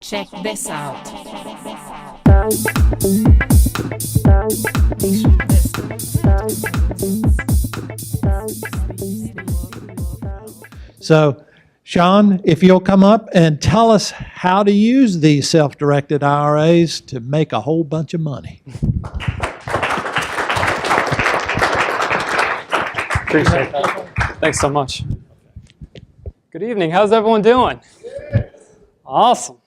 Check this out. So, Sean, if you'll come up and tell us how to use these self-directed IRAs to make a whole bunch of money. Appreciate that. Thanks so much. Good evening. How's everyone doing? Awesome.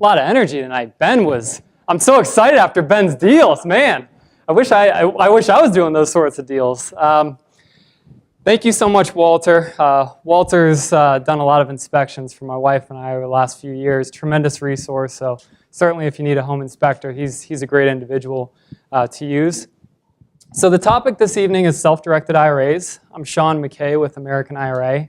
A lot of energy tonight. I'm so excited after Ben's deals, man. I wish I was doing those sorts of deals. Thank you so much, Walter. Walter's done a lot of inspections for my wife and I over the last few years. Tremendous resource. So certainly, if you need a home inspector, he's a great individual to use. So the topic this evening is self-directed IRAs. I'm Sean McKay with American IRA.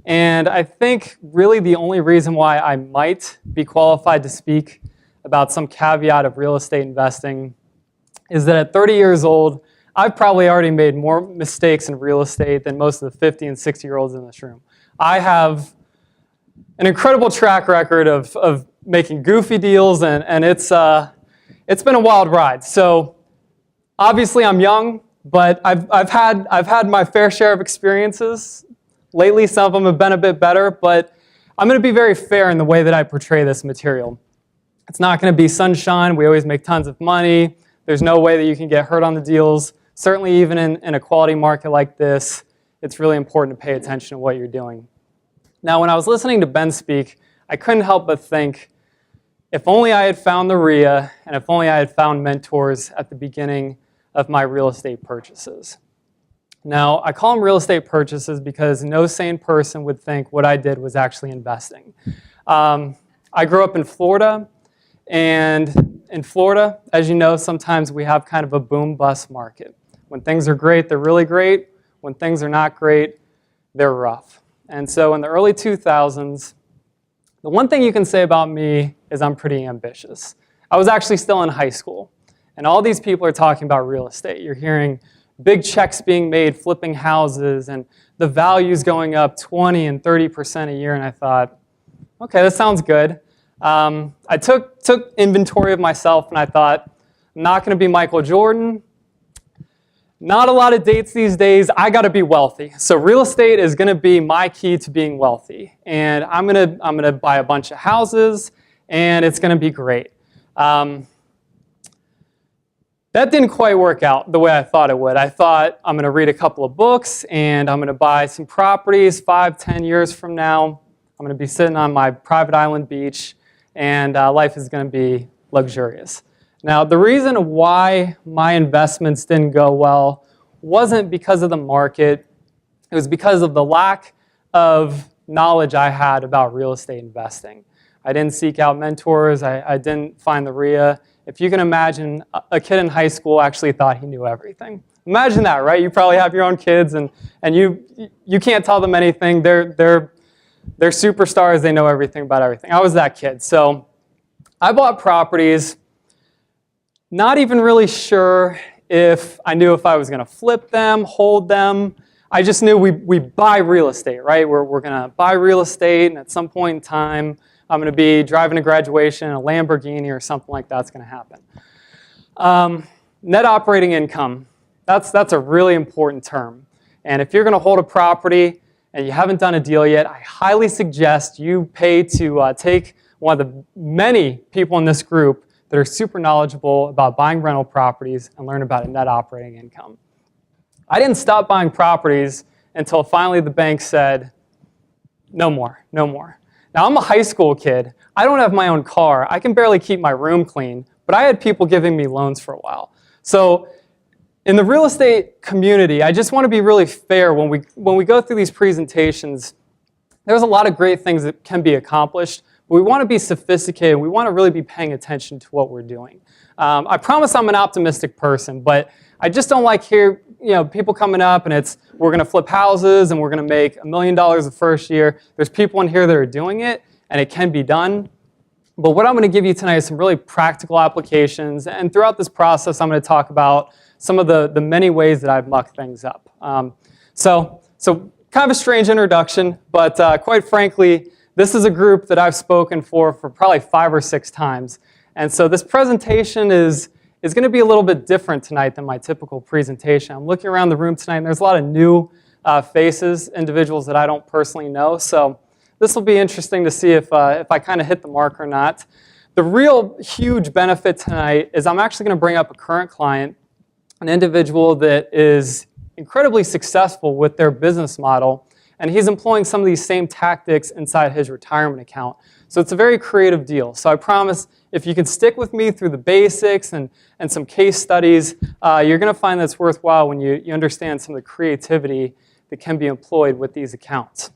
And I think really the only reason why I might be qualified to speak about some caveat of real estate investing is that at 30 years old, I've probably already made more mistakes in real estate than most of the 50 and 60-year-olds in this room. I have an incredible track record of making goofy deals, and it's been a wild ride. So obviously I'm young, but I've had my fair share of experiences. Lately, some of them have been a bit better, but I'm going to be very fair in the way that I portray this material. It's not going to be sunshine. We always make tons of money. There's no way that you can get hurt on the deals. Certainly, even in a quality market like this, it's really important to pay attention to what you're doing. Now, when I was listening to Ben speak, I couldn't help but think, if only I had found the RIA, and if only I had found mentors at the beginning of my real estate purchases. Now, I call them real estate purchases because no sane person would think what I did was actually investing. I grew up in Florida, and in Florida, as you know, sometimes we have kind of a boom-bust market. When things are great, they're really great. When things are not great, they're rough. And so in the early 2000s, the one thing you can say about me is I'm pretty ambitious. I was actually still in high school, and all these people are talking about real estate. You're hearing big checks being made, flipping houses, and the values going up 20 and 30% a year, and I thought, okay, that sounds good. I took inventory of myself, and I thought, I'm not going to be Michael Jordan. Not a lot of dates these days. I got to be wealthy. So real estate is going to be my key to being wealthy, and I'm gonna buy a bunch of houses, and it's going to be great. That didn't quite work out the way I thought it would. I thought I'm going to read a couple of books, and I'm going to buy some properties 5, 10 years from now. I'm going to be sitting on my private island beach, and life is going to be luxurious. Now, the reason why my investments didn't go well wasn't because of the market. It was because of the lack of knowledge I had about real estate investing. I didn't seek out mentors. I didn't find the RIA. If you can imagine, a kid in high school actually thought he knew everything. Imagine that, right? You probably have your own kids, and you can't tell them anything. They're superstars. They know everything about everything. I was that kid. So I bought properties, not even really sure if I knew if I was going to flip them, hold them. I just knew we buy real estate, right? We're going to buy real estate, and at some point in time, I'm going to be driving to graduation, a Lamborghini or something like that's going to happen. Net operating income, that's a really important term. And if you're going to hold a property and you haven't done a deal yet, I highly suggest you pay to take one of the many people in this group that are super knowledgeable about buying rental properties and learn about a net operating income. I didn't stop buying properties until finally the bank said, no more, no more. Now, I'm a high school kid. I don't have my own car. I can barely keep my room clean, but I had people giving me loans for a while. So in the real estate community, I just want to be really fair when we go through these presentations. There's a lot of great things that can be accomplished, but we want to be sophisticated. We want to really be paying attention to what we're doing. I promise I'm an optimistic person, but I just don't like people coming up and we're going to flip houses and we're going to make $1 million the first year. There's people in here that are doing it, and it can be done. But what I'm going to give you tonight is some really practical applications, and throughout this process, I'm going to talk about some of the many ways that I've mucked things up. So kind of a strange introduction, but quite frankly, this is a group that I've spoken for probably 5 or 6 times. And so this presentation is going to be a little bit different tonight than my typical presentation. I'm looking around the room tonight, and there's a lot of new faces, individuals that I don't personally know. So this will be interesting to see if I kind of hit the mark or not. The real huge benefit tonight is I'm actually going to bring up a current client, an individual that is incredibly successful with their business model, and he's employing some of these same tactics inside his retirement account. So it's a very creative deal. So I promise if you can stick with me through the basics and some case studies, you're going to find that's worthwhile when you understand some of the creativity that can be employed with these accounts.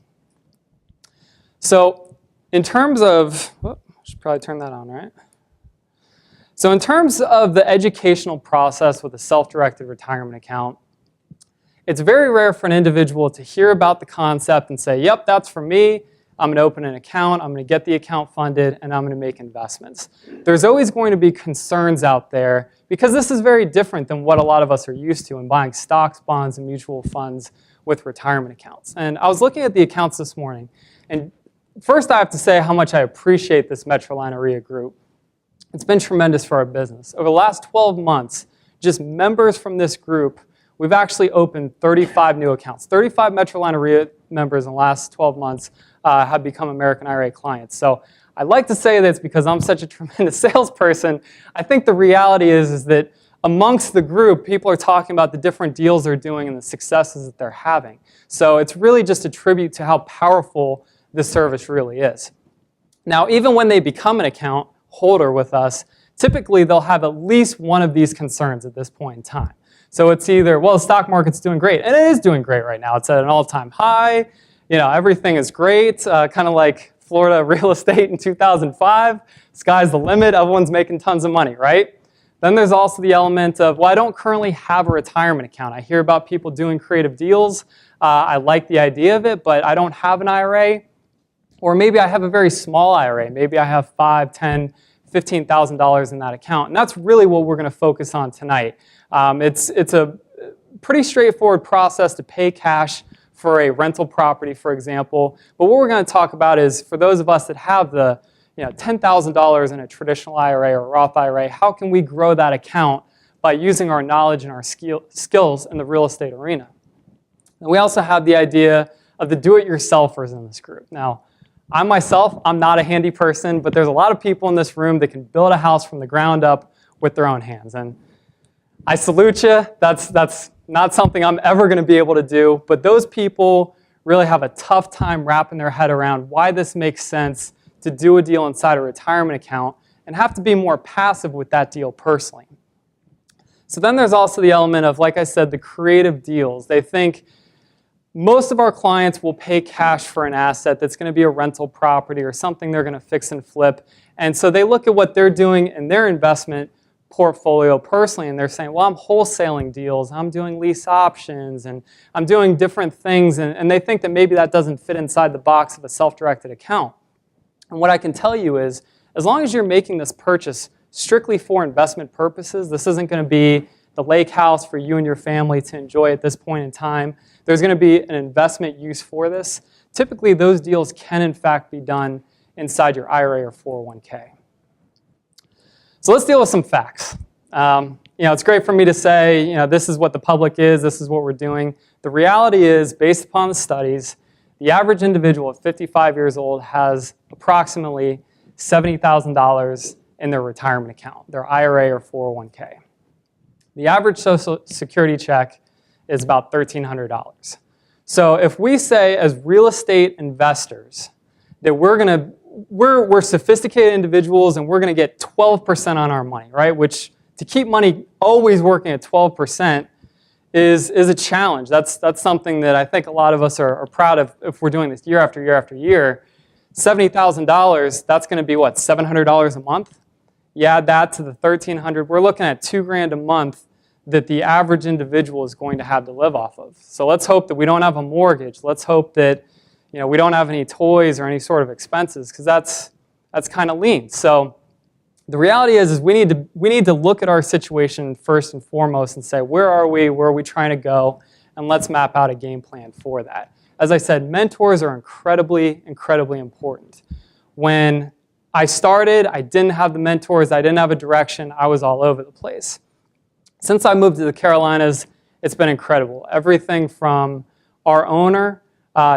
So in terms of, I should probably turn that on, right? So in terms of the educational process with a self-directed retirement account, it's very rare for an individual to hear about the concept and say, yep, that's for me. I'm going to open an account, I'm going to get the account funded, and I'm going to make investments. There's always going to be concerns out there because this is very different than what a lot of us are used to in buying stocks, bonds, and mutual funds with retirement accounts. And I was looking at the accounts this morning, and first I have to say how much I appreciate this Metroline IRA group. It's been tremendous for our business. Over the last 12 months, just members from this group, we've actually opened 35 new accounts. 35 Metroline IRA members in the last 12 months have become American IRA clients. So I like to say this because I'm such a tremendous salesperson. I think the reality is that amongst the group, people are talking about the different deals they're doing and the successes that they're having. So it's really just a tribute to how powerful this service really is. Now, even when they become an account holder with us, typically they'll have at least one of these concerns at this point in time. So it's either, well, the stock market's doing great, and it is doing great right now. It's at an all-time high. You know, everything is great, kind of like Florida real estate in 2005. Sky's the limit. Everyone's making tons of money, right? Then there's also the element of, well, I don't currently have a retirement account. I hear about people doing creative deals. I like the idea of it, but I don't have an IRA. Or maybe I have a very small IRA. Maybe I have $5,000, $10,000, $15,000 in that account. And that's really what we're going to focus on tonight. It's a pretty straightforward process to pay cash for a rental property, for example. But what we're going to talk about is for those of us that have the $10,000 in a traditional IRA or Roth IRA, how can we grow that account by using our knowledge and our skills in the real estate arena? And we also have the idea of the do-it-yourselfers in this group. Now, I myself, I'm not a handy person, but there's a lot of people in this room that can build a house from the ground up with their own hands. And I salute you. That's not something I'm ever going to be able to do. But those people really have a tough time wrapping their head around why this makes sense to do a deal inside a retirement account and have to be more passive with that deal personally. So then there's also the element of, like I said, the creative deals. They think most of our clients will pay cash for an asset that's going to be a rental property or something they're going to fix and flip. And so they look at what they're doing in their investment portfolio personally, and they're saying, well, I'm wholesaling deals, I'm doing lease options, and I'm doing different things, and they think that maybe that doesn't fit inside the box of a self-directed account. And what I can tell you is, as long as you're making this purchase strictly for investment purposes, this isn't going to be the lake house for you and your family to enjoy at this point in time. There's going to be an investment use for this. Typically, those deals can, in fact, be done inside your IRA or 401k. So let's deal with some facts. It's great for me to say, this is what the public is, this is what we're doing. The reality is, based upon the studies, the average individual at 55 years old has approximately $70,000 in their retirement account, their IRA or 401k. The average Social Security check is about $1,300. So if we say as real estate investors that we're sophisticated individuals and we're going to get 12% on our money, right? Which to keep money always working at 12% is a challenge. That's something that I think a lot of us are proud of if we're doing this year after year after year. $70,000, that's going to be what, $700 a month? You add that to the $1,300, we're looking at $2,000 a month that the average individual is going to have to live off of. So let's hope that we don't have a mortgage. Let's hope that we don't have any toys or any sort of expenses, because that's kind of lean. So the reality is we need to look at our situation first and foremost and say, where are we trying to go, and let's map out a game plan for that. as I said, mentors are incredibly, incredibly important. When I started, I didn't have the mentors, I didn't have a direction, I was all over the place. Since I moved to the Carolinas, it's been incredible. Everything from our owner,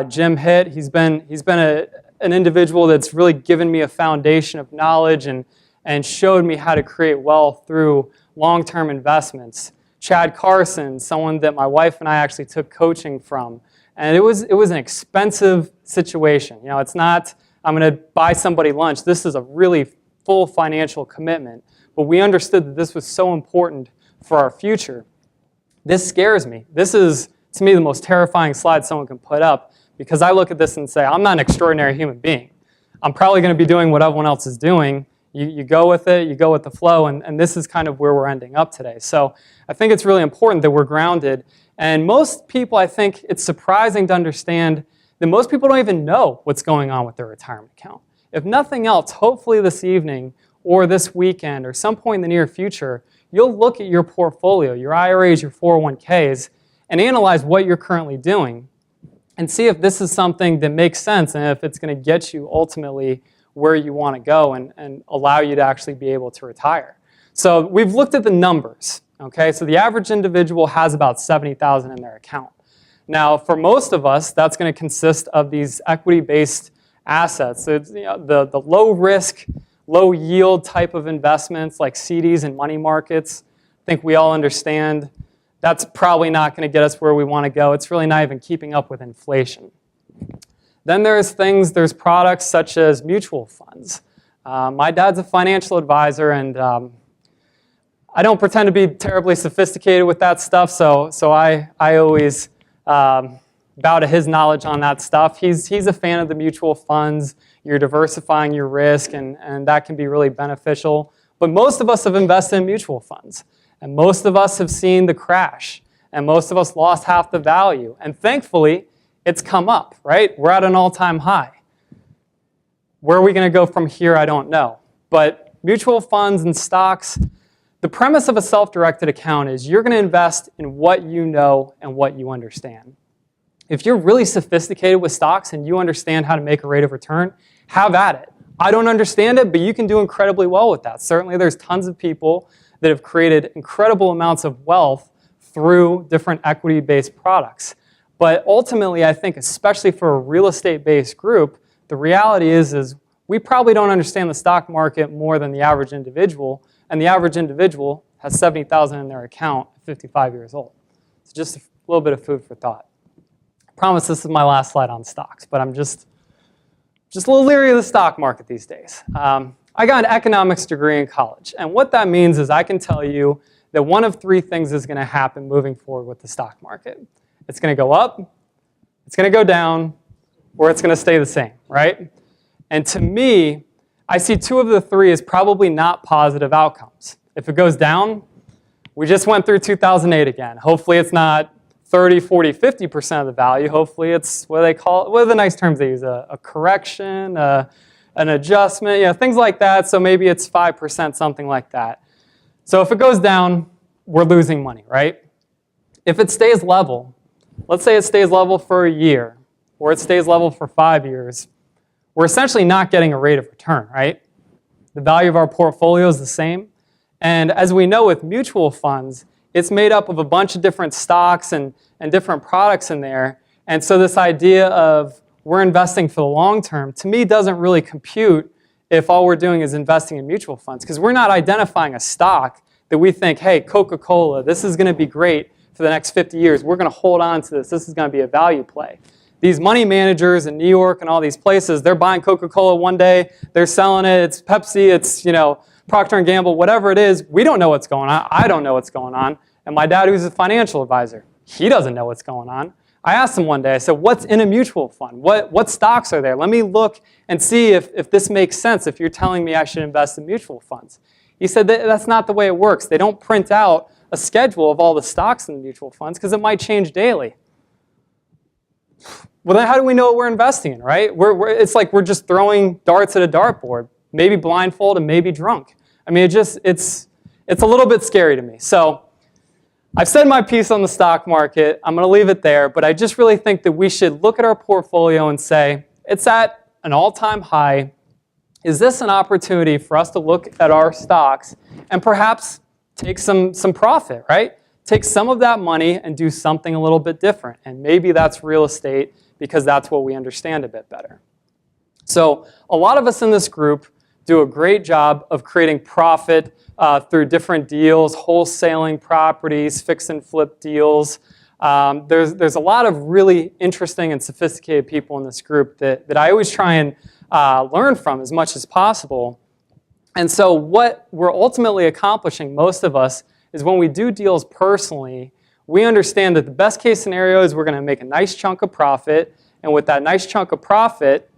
Jim Hitt, he's been an individual that's really given me a foundation of knowledge and showed me how to create wealth through long-term investments. Chad Carson, someone that my wife and I actually took coaching from. And it was an expensive situation. You know, it's not, I'm going to buy somebody lunch. This is a really full financial commitment. But we understood that this was so important for our future. This scares me. This is, to me, the most terrifying slide someone can put up, because I look at this and say, I'm not an extraordinary human being. I'm probably going to be doing what everyone else is doing. You go with it, you go with the flow, and this is kind of where we're ending up today. So I think it's really important that we're grounded. And most people, I think it's surprising to understand that most people don't even know what's going on with their retirement account. If nothing else, hopefully this evening or this weekend or some point in the near future, you'll look at your portfolio, your IRAs, your 401ks, and analyze what you're currently doing and see if this is something that makes sense and if it's going to get you ultimately where you want to go and allow you to actually be able to retire. So we've looked at the numbers, okay? So the average individual has about $70,000 in their account. Now, for most of us, that's going to consist of these equity-based assets. So it's, the low-risk, low-yield type of investments like CDs and money markets. I think we all understand that's probably not going to get us where we want to go. It's really not even keeping up with inflation. Then there's products such as mutual funds. My dad's a financial advisor, and I don't pretend to be terribly sophisticated with that stuff, so I always bow to his knowledge on that stuff. He's a fan of the mutual funds. You're diversifying your risk, and that can be really beneficial. But most of us have invested in mutual funds, and most of us have seen the crash, and most of us lost half the value. And thankfully, it's come up, right? We're at an all-time high. Where are we going to go from here? I don't know. But mutual funds and stocks, the premise of a self-directed account is you're going to invest in what you know and what you understand. If you're really sophisticated with stocks and you understand how to make a rate of return, have at it. I don't understand it, but you can do incredibly well with that. Certainly there's tons of people that have created incredible amounts of wealth through different equity-based products. But ultimately, I think, especially for a real estate-based group, the reality is we probably don't understand the stock market more than the average individual, and the average individual has $70,000 in their account at 55 years old. So just a little bit of food for thought. I promise this is my last slide on stocks, but I'm just a little leery of the stock market these days. I got an economics degree in college, and what that means is I can tell you that one of three things is going to happen moving forward with the stock market. It's going to go up, it's going to go down, or it's going to stay the same, right? And to me, I see two of the three as probably not positive outcomes. If it goes down, we just went through 2008 again. Hopefully it's not 30, 40, 50% of the value. Hopefully it's what they call it, what are the nice terms they use? A correction, an adjustment, things like that. So maybe it's 5%, something like that. So if it goes down, we're losing money, right? If it stays level, let's say it stays level for a year, or it stays level for 5 years, we're essentially not getting a rate of return, right? The value of our portfolio is the same. And as we know with mutual funds, it's made up of a bunch of different stocks and different products in there. And so this idea of we're investing for the long term, to me, doesn't really compute if all we're doing is investing in mutual funds, because we're not identifying a stock that we think, hey, Coca-Cola, this is going to be great for the next 50 years. We're going to hold on to this. This is going to be a value play. These money managers in New York and all these places, they're buying Coca-Cola one day, they're selling it, it's Pepsi, it's Procter & Gamble, whatever it is. We don't know what's going on. I don't know what's going on. And my dad, who's a financial advisor, he doesn't know what's going on. I asked him one day, I said, what's in a mutual fund? What stocks are there? Let me look and see if this makes sense, if you're telling me I should invest in mutual funds. He said that's not the way it works. They don't print out a schedule of all the stocks in the mutual funds because it might change daily. Well, then how do we know what we're investing in, right? It's like we're just throwing darts at a dartboard, maybe blindfolded and maybe drunk. I mean, it's a little bit scary to me. So I've said my piece on the stock market. I'm going to leave it there, but I just really think that we should look at our portfolio and say, it's at an all-time high. Is this an opportunity for us to look at our stocks and perhaps take some profit, right? Take some of that money and do something a little bit different. And maybe that's real estate because that's what we understand a bit better. So a lot of us in this group do a great job of creating profit through different deals, wholesaling properties, fix and flip deals. There's a lot of really interesting and sophisticated people in this group that I always try and learn from as much as possible. And so what we're ultimately accomplishing, most of us, is when we do deals personally, we understand that the best case scenario is we're going to make a nice chunk of profit, and with that nice chunk of profit,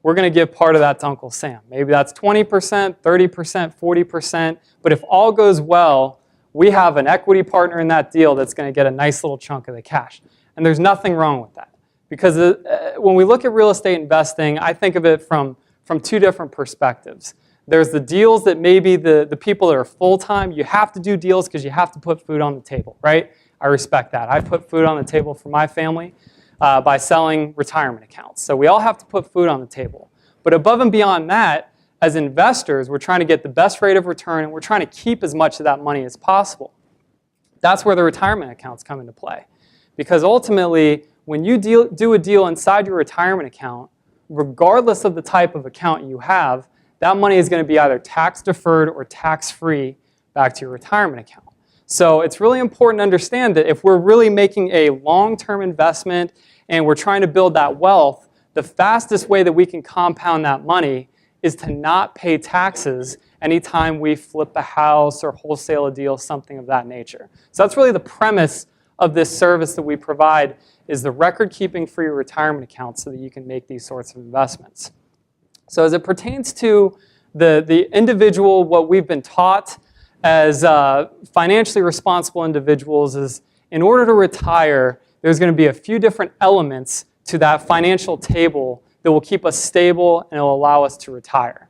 we're going to give part of that to Uncle Sam. Maybe that's 20%, 30%, 40%, but if all goes well, we have an equity partner in that deal that's going to get a nice little chunk of the cash. And there's nothing wrong with that. Because when we look at real estate investing, I think of it from two different perspectives. There's the deals that maybe the people that are full-time, you have to do deals because you have to put food on the table, right? I respect that. I put food on the table for my family by selling retirement accounts. So we all have to put food on the table. But above and beyond that, as investors, we're trying to get the best rate of return, and we're trying to keep as much of that money as possible. That's where the retirement accounts come into play. Because ultimately, when you do a deal inside your retirement account, regardless of the type of account you have, that money is going to be either tax deferred or tax free back to your retirement account. So it's really important to understand that if we're really making a long-term investment and we're trying to build that wealth, the fastest way that we can compound that money is to not pay taxes anytime we flip a house or wholesale a deal, something of that nature. So that's really the premise of this service that we provide, is the record keeping for your retirement account so that you can make these sorts of investments. So as it pertains to the individual, what we've been taught as financially responsible individuals is, in order to retire, there's going to be a few different elements to that financial table that will keep us stable and will allow us to retire.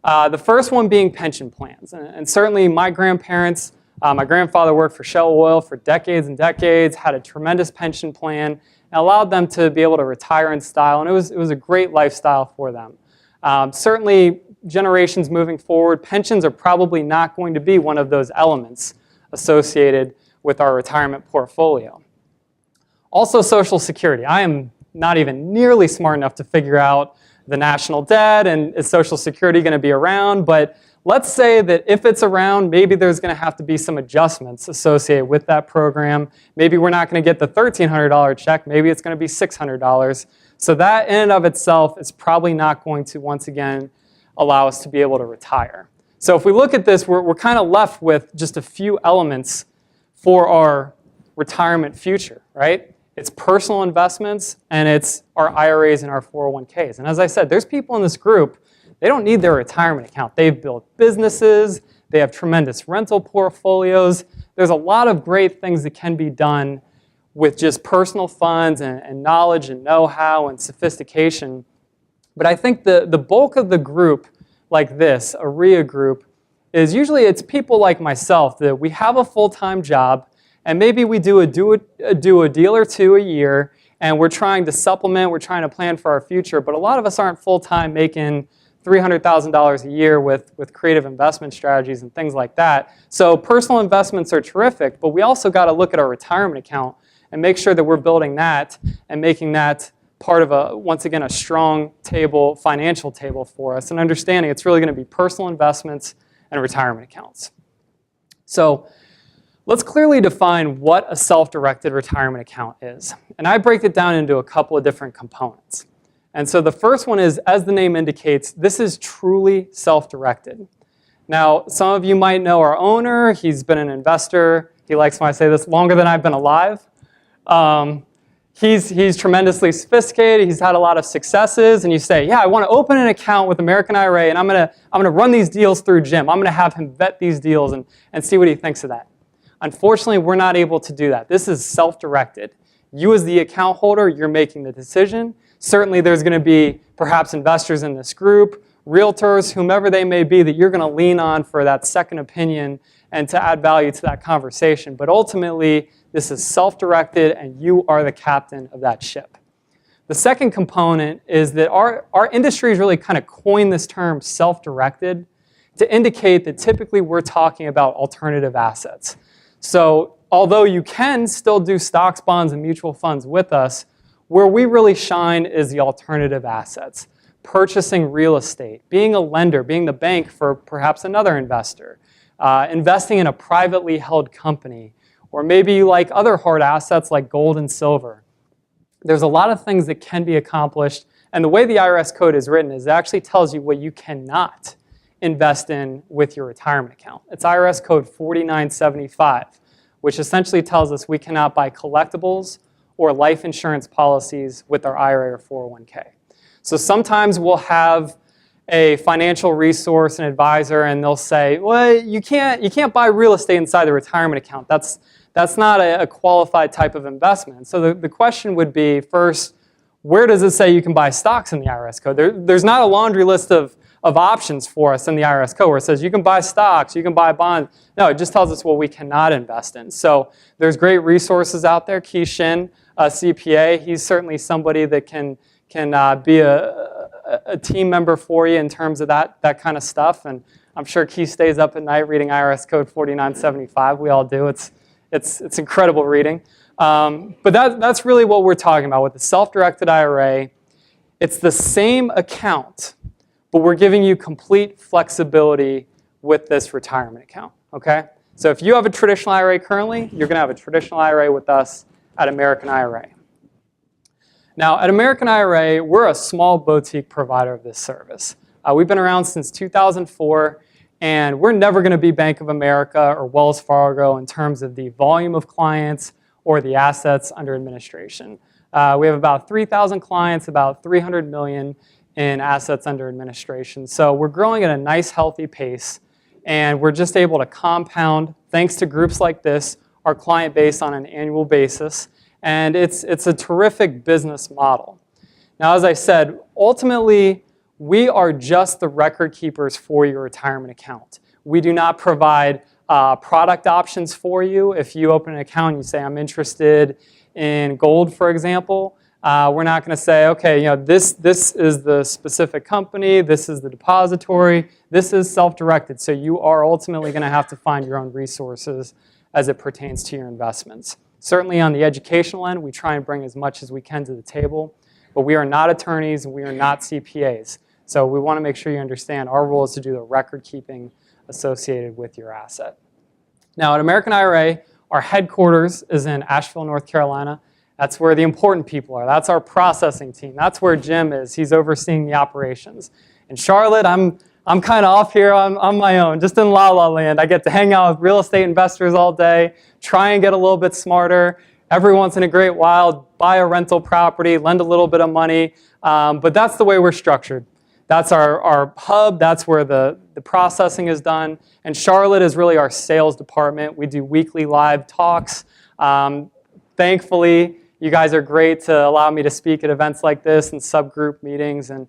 The first one being pension plans. And certainly my grandparents, my grandfather worked for Shell Oil for decades and decades, had a tremendous pension plan, and allowed them to be able to retire in style, and it was a great lifestyle for them. Certainly, generations moving forward, pensions are probably not going to be one of those elements associated with our retirement portfolio. Also, Social Security. I am not even nearly smart enough to figure out the national debt and is Social Security going to be around, but let's say that if it's around, maybe there's going to have to be some adjustments associated with that program. Maybe we're not going to get the $1,300 check, maybe it's going to be $600. So that in and of itself is probably not going to, once again, allow us to be able to retire. So if we look at this, we're kind of left with just a few elements for our retirement future, right? It's personal investments, and it's our IRAs and our 401ks. And as I said, there's people in this group, they don't need their retirement account. They've built businesses, they have tremendous rental portfolios. There's a lot of great things that can be done with just personal funds and knowledge and know-how and sophistication. But I think the bulk of the group like this, a RIA group, is usually it's people like myself that we have a full-time job, and maybe we do a deal or two a year, and we're trying to supplement, we're trying to plan for our future, but a lot of us aren't full-time making $300,000 a year with creative investment strategies and things like that. So personal investments are terrific, but we also got to look at our retirement account and make sure that we're building that and making that part of once again, a strong table, financial table for us, and understanding it's really going to be personal investments and retirement accounts. So let's clearly define what a self-directed retirement account is. And I break it down into a couple of different components. And so the first one is, as the name indicates, this is truly self-directed. Now, some of you might know our owner. He's been an investor. He likes when I say this, longer than I've been alive. He's tremendously sophisticated. He's had a lot of successes. And you say, yeah, I want to open an account with American IRA, and I'm gonna run these deals through Jim. I'm going to have him vet these deals and see what he thinks of that. Unfortunately, we're not able to do that. This is self-directed. You as the account holder, you're making the decision. Certainly there's going to be perhaps investors in this group, realtors, whomever they may be, that you're going to lean on for that second opinion and to add value to that conversation. But ultimately, this is self-directed, and you are the captain of that ship. The second component is that our industry has really kind of coined this term self-directed to indicate that typically we're talking about alternative assets. So although you can still do stocks, bonds, and mutual funds with us, where we really shine is the alternative assets. Purchasing real estate, being a lender, being the bank for perhaps another investor, investing in a privately held company, or maybe you like other hard assets like gold and silver. There's a lot of things that can be accomplished, and the way the IRS code is written is it actually tells you what you cannot invest in with your retirement account. It's IRS code 4975, which essentially tells us we cannot buy collectibles or life insurance policies with our IRA or 401k. So sometimes we'll have a financial resource, an advisor, and they'll say, well, you can't buy real estate inside the retirement account. That's not a qualified type of investment. So the question would be, first, where does it say you can buy stocks in the IRS code? There's not a laundry list of options for us in the IRS code where it says you can buy stocks, you can buy bonds. No, it just tells us what we cannot invest in. So there's great resources out there. Key Shin, a CPA, he's certainly somebody that can be a team member for you in terms of that kind of stuff. And I'm sure Key stays up at night reading IRS code 4975. We all do. It's incredible reading. But that's really what we're talking about with the self-directed IRA. It's the same account, but we're giving you complete flexibility with this retirement account, okay? So if you have a traditional IRA currently, you're going to have a traditional IRA with us at American IRA. Now, at American IRA, we're a small boutique provider of this service. We've been around since 2004, and we're never going to be Bank of America or Wells Fargo in terms of the volume of clients or the assets under administration. We have about 3,000 clients, about 300 million in assets under administration. So we're growing at a nice, healthy pace, and we're just able to compound, thanks to groups like this, our client base on an annual basis. And it's a terrific business model. Now, as I said, ultimately, we are just the record keepers for your retirement account. We do not provide product options for you. If you open an account and you say, I'm interested in gold, for example, we're not going to say, okay, this is the specific company, this is the depository, this is self-directed. So you are ultimately going to have to find your own resources as it pertains to your investments. Certainly on the educational end, we try and bring as much as we can to the table, but we are not attorneys and we are not CPAs. So we want to make sure you understand our role is to do the record keeping associated with your asset. Now at American IRA, our headquarters is in Asheville, North Carolina. That's where the important people are. That's our processing team. That's where Jim is. He's overseeing the operations. In Charlotte, I'm kind of off here on my own, just in La La Land. I get to hang out with real estate investors all day, try and get a little bit smarter. Every once in a great while, buy a rental property, lend a little bit of money. But that's the way we're structured. That's our hub. That's where the processing is done. And Charlotte is really our sales department. We do weekly live talks. Thankfully, you guys are great to allow me to speak at events like this and subgroup meetings and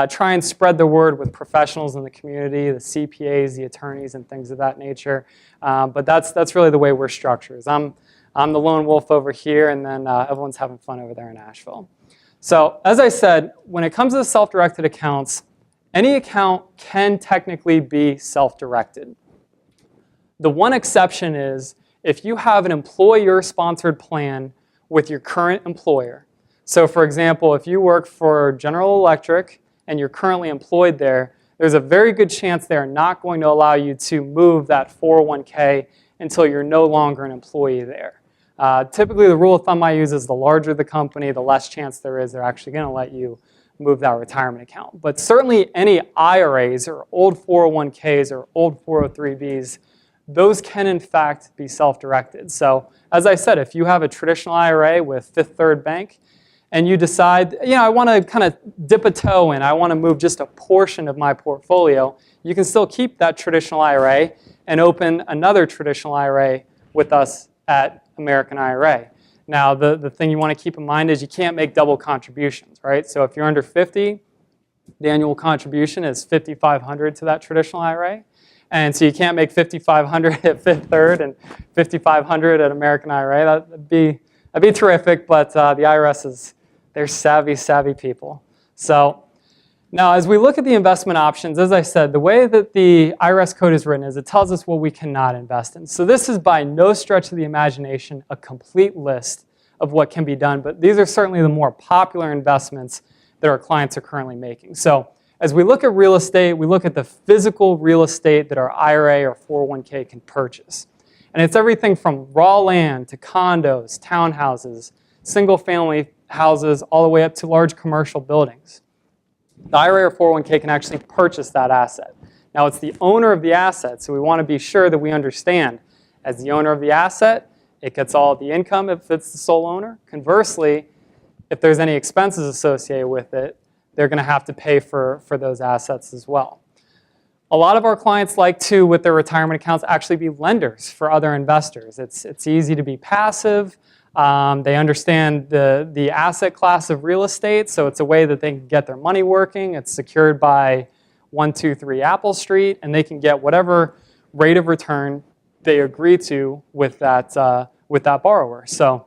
try and spread the word with professionals in the community, the CPAs, the attorneys, and things of that nature. But that's really the way we're structured. I'm the lone wolf over here, and then everyone's having fun over there in Asheville. So as I said, when it comes to the self-directed accounts, any account can technically be self-directed. The one exception is if you have an employer-sponsored plan with your current employer. So for example, if you work for General Electric and you're currently employed there, there's a very good chance they're not going to allow you to move that 401k until you're no longer an employee there. Typically, the rule of thumb I use is the larger the company, the less chance there is they're actually going to let you move that retirement account. But certainly any IRAs or old 401ks or old 403bs, those can in fact be self-directed. So as I said, if you have a traditional IRA with Fifth Third Bank and you decide, I want to kind of dip a toe in, I want to move just a portion of my portfolio, you can still keep that traditional IRA and open another traditional IRA with us at American IRA. Now, the thing you want to keep in mind is you can't make double contributions, right? So if you're under 50, the annual contribution is $5,500 to that traditional IRA. And so you can't make $5,500 at Fifth Third and $5,500 at American IRA. That'd be terrific, but the IRS they're savvy people. So now, as we look at the investment options, as I said, the way that the IRS code is written is it tells us what we cannot invest in. So this is by no stretch of the imagination a complete list of what can be done, but these are certainly the more popular investments that our clients are currently making. So as we look at real estate, we look at the physical real estate that our IRA or 401k can purchase. And it's everything from raw land to condos, townhouses, single-family houses, all the way up to large commercial buildings. The IRA or 401k can actually purchase that asset. Now, it's the owner of the asset, so we want to be sure that we understand, as the owner of the asset, it gets all of the income if it's the sole owner. Conversely, if there's any expenses associated with it, they're going to have to pay for those assets as well. A lot of our clients like to, with their retirement accounts, actually be lenders for other investors. It's easy to be passive. They understand the asset class of real estate, so it's a way that they can get their money working. It's secured by 123 Apple Street, and they can get whatever rate of return they agree to with that borrower. So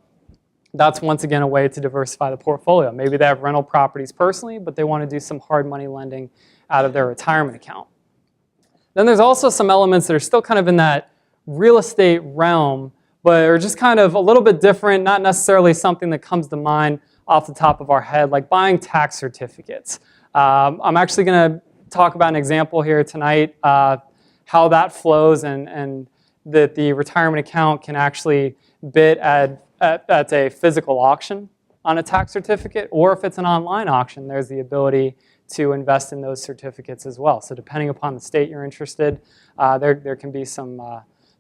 that's once again a way to diversify the portfolio. Maybe they have rental properties personally, but they want to do some hard money lending out of their retirement account. Then there's also some elements that are still kind of in that real estate realm, but are just kind of a little bit different, not necessarily something that comes to mind off the top of our head, like buying tax certificates. I'm actually going to talk about an example here tonight, how that flows and that the retirement account can actually bid at a physical auction on a tax certificate, or if it's an online auction, there's the ability to invest in those certificates as well. So depending upon the state you're interested, there can be some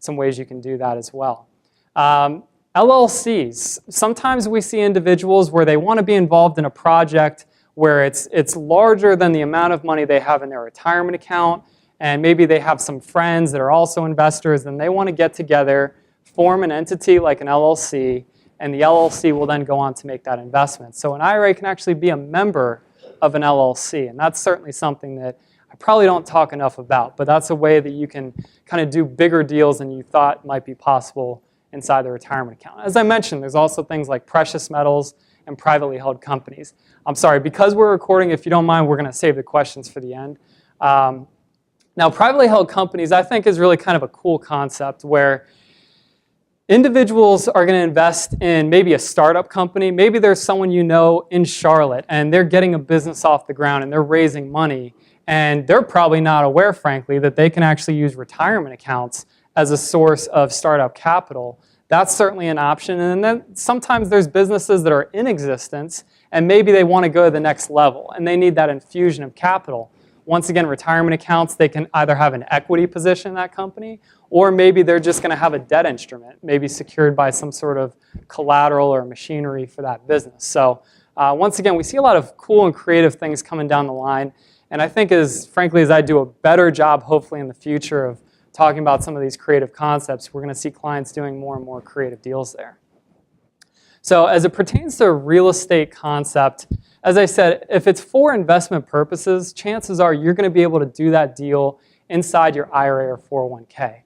ways you can do that as well. LLCs. Sometimes we see individuals where they want to be involved in a project where it's larger than the amount of money they have in their retirement account, and maybe they have some friends that are also investors, and they want to get together, form an entity like an LLC, and the LLC will then go on to make that investment. So an IRA can actually be a member of an LLC, and that's certainly something that I probably don't talk enough about, but that's a way that you can kind of do bigger deals than you thought might be possible inside the retirement account. As I mentioned, there's also things like precious metals and privately held companies. I'm sorry, because we're recording, if you don't mind, we're going to save the questions for the end. Now, privately held companies, I think, is really kind of a cool concept where individuals are going to invest in maybe a startup company. Maybe there's someone you know in Charlotte, and they're getting a business off the ground, and they're raising money, and they're probably not aware, frankly, that they can actually use retirement accounts as a source of startup capital. That's certainly an option. And then sometimes there's businesses that are in existence, and maybe they want to go to the next level, and they need that infusion of capital. Once again, retirement accounts, they can either have an equity position in that company, or maybe they're just going to have a debt instrument, maybe secured by some sort of collateral or machinery for that business. So once again, we see a lot of cool and creative things coming down the line. And I think frankly, as I do a better job, hopefully in the future, of talking about some of these creative concepts, we're going to see clients doing more and more creative deals there. So as it pertains to a real estate concept, as I said, if it's for investment purposes, chances are you're going to be able to do that deal inside your IRA or 401k.